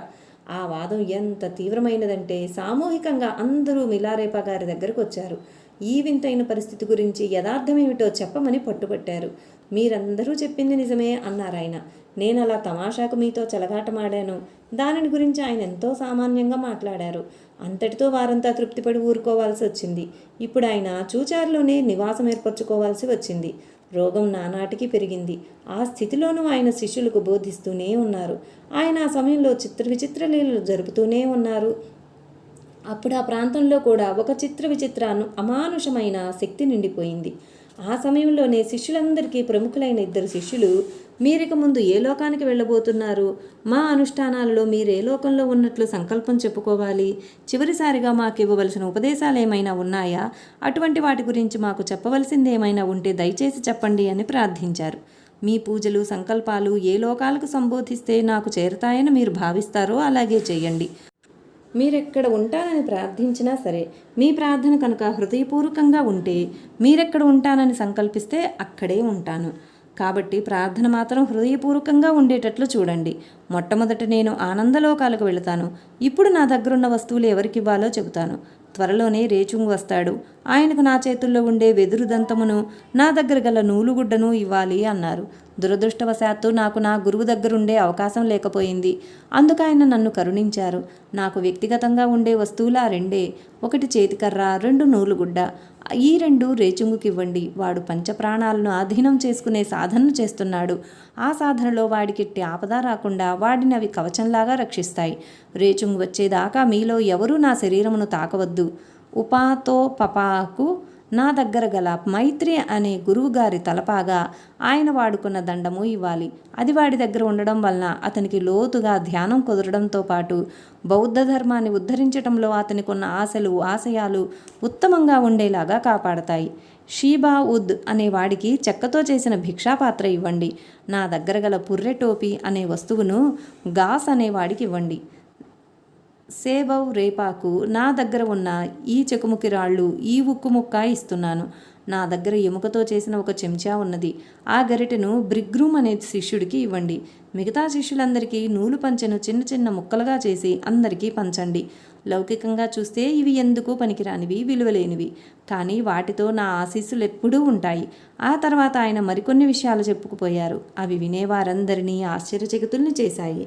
S1: ఆ వాదం ఎంత తీవ్రమైనదంటే సామూహికంగా అందరూ మిలారేపా గారి దగ్గరకు వచ్చారు. ఈ వింతైన పరిస్థితి గురించి యథార్థమేమిటో చెప్పమని పట్టుబట్టారు. మీరందరూ చెప్పింది నిజమే అన్నారాయన. నేను అలా తమాషాకు మీతో చెలగాటమాడాను. దానిని గురించి ఆయన ఎంతో సామాన్యంగా మాట్లాడారు. అంతటితో వారంతా తృప్తిపడి ఊరుకోవాల్సి వచ్చింది. ఇప్పుడు ఆయన చూచారులోనే నివాసం ఏర్పరచుకోవాల్సి వచ్చింది. రోగం నానాటికి పెరిగింది. ఆ స్థితిలోనూ ఆయన శిష్యులకు బోధిస్తూనే ఉన్నారు. ఆయన ఆ సమయంలో విచిత్ర లీలలు జరుపుతూనే ఉన్నారు. అప్పుడు ఆ ప్రాంతంలో కూడా ఒక విచిత్ర అమానుషమైన శక్తి నిండిపోయింది. ఆ సమయంలోనే శిష్యులందరికీ ప్రముఖులైన 2 శిష్యులు, మీరిక ముందు ఏ లోకానికి వెళ్ళబోతున్నారు? మా అనుష్ఠానాలలో మీరు ఏ లోకంలో ఉన్నట్లు సంకల్పం చెప్పుకోవాలి. చివరిసారిగా మాకు ఇవ్వవలసిన ఉపదేశాలు ఏమైనా ఉన్నాయా? అటువంటి వాటి గురించి మాకు చెప్పవలసింది ఏమైనా ఉంటే దయచేసి చెప్పండి అని ప్రార్థించారు. మీ పూజలు, సంకల్పాలు ఏ లోకాలకు సంబోధిస్తే నాకు చేరతాయని మీరు భావిస్తారో అలాగే చేయండి. మీరెక్కడ ఉంటానని ప్రార్థించినా సరే, మీ ప్రార్థన కనుక హృదయపూర్వకంగా ఉంటే, మీరెక్కడ ఉంటానని సంకల్పిస్తే అక్కడే ఉంటాను. కాబట్టి ప్రార్థన మాత్రం హృదయపూర్వకంగా ఉండేటట్లు చూడండి. మొట్టమొదట నేను ఆనందలోకాలకు వెళతాను. ఇప్పుడు నా దగ్గరున్న వస్తువులు ఎవరికివ్వాలో చెబుతాను. త్వరలోనే రేచుంగ్ వస్తాడు. ఆయనకు నా చేతుల్లో ఉండే వెదురు దంతమును, నా దగ్గర గల నూలుగుడ్డను ఇవ్వాలి అన్నారు. దురదృష్టవశాత్తు నాకు నా గురువు దగ్గరుండే అవకాశం లేకపోయింది. అందుకు ఆయన నన్ను కరుణించారు. నాకు వ్యక్తిగతంగా ఉండే వస్తువులా రెండే, ఒకటి చేతికర్ర, 2 నూలుగుడ్డ. ఈ 2 రేచుంగుకివ్వండి. వాడు పంచప్రాణాలను ఆధీనం చేసుకునే సాధనను చేస్తున్నాడు. ఆ సాధనలో వాడికెట్టి ఆపద రాకుండా వాడిని అవి కవచంలాగా రక్షిస్తాయి. రేచుంగు వచ్చేదాకా మీలో ఎవరూ నా శరీరమును తాకవద్దు. ఉపాతో పపాకు నా దగ్గర గల మైత్రి అనే గురువుగారి తలపాగా ఆయన వాడుకున్న దండము ఇవ్వాలి. అది వాడి దగ్గర ఉండడం వలన అతనికి లోతుగా ధ్యానం కుదరడంతో పాటు బౌద్ధ ధర్మాన్ని ఉద్ధరించడంలో అతనికి ఉన్న ఆశయాలు ఉత్తమంగా ఉండేలాగా కాపాడతాయి. షీబా ఉద్ అనే వాడికి చెక్కతో చేసిన భిక్షాపాత్ర ఇవ్వండి. నా దగ్గర గల పుర్రె టోపీ అనే వస్తువును గాస్ అనే వాడికి ఇవ్వండి. సేబవ్ రేపాకు నా దగ్గర ఉన్న ఈ చెకుముకి రాళ్ళు, ఈ ఉక్కు ముక్క ఇస్తున్నాను. నా దగ్గర ఎముకతో చేసిన ఒక చెంచా ఉన్నది. ఆ గరిటెను బ్రిగ్రూమ్ అనే శిష్యుడికి ఇవ్వండి. మిగతా శిష్యులందరికీ నూలు పంచెను చిన్న చిన్న ముక్కలుగా చేసి అందరికీ పంచండి. లౌకికంగా చూస్తే ఇవి ఎందుకు పనికిరానివి, విలువలేనివి. కానీ వాటితో నా ఆశీస్సులు ఎప్పుడూ ఉంటాయి. ఆ తర్వాత ఆయన మరికొన్ని విషయాలు చెప్పుకుపోయారు. అవి వినేవారందరినీ ఆశ్చర్యచకితుల్ని చేశాయి.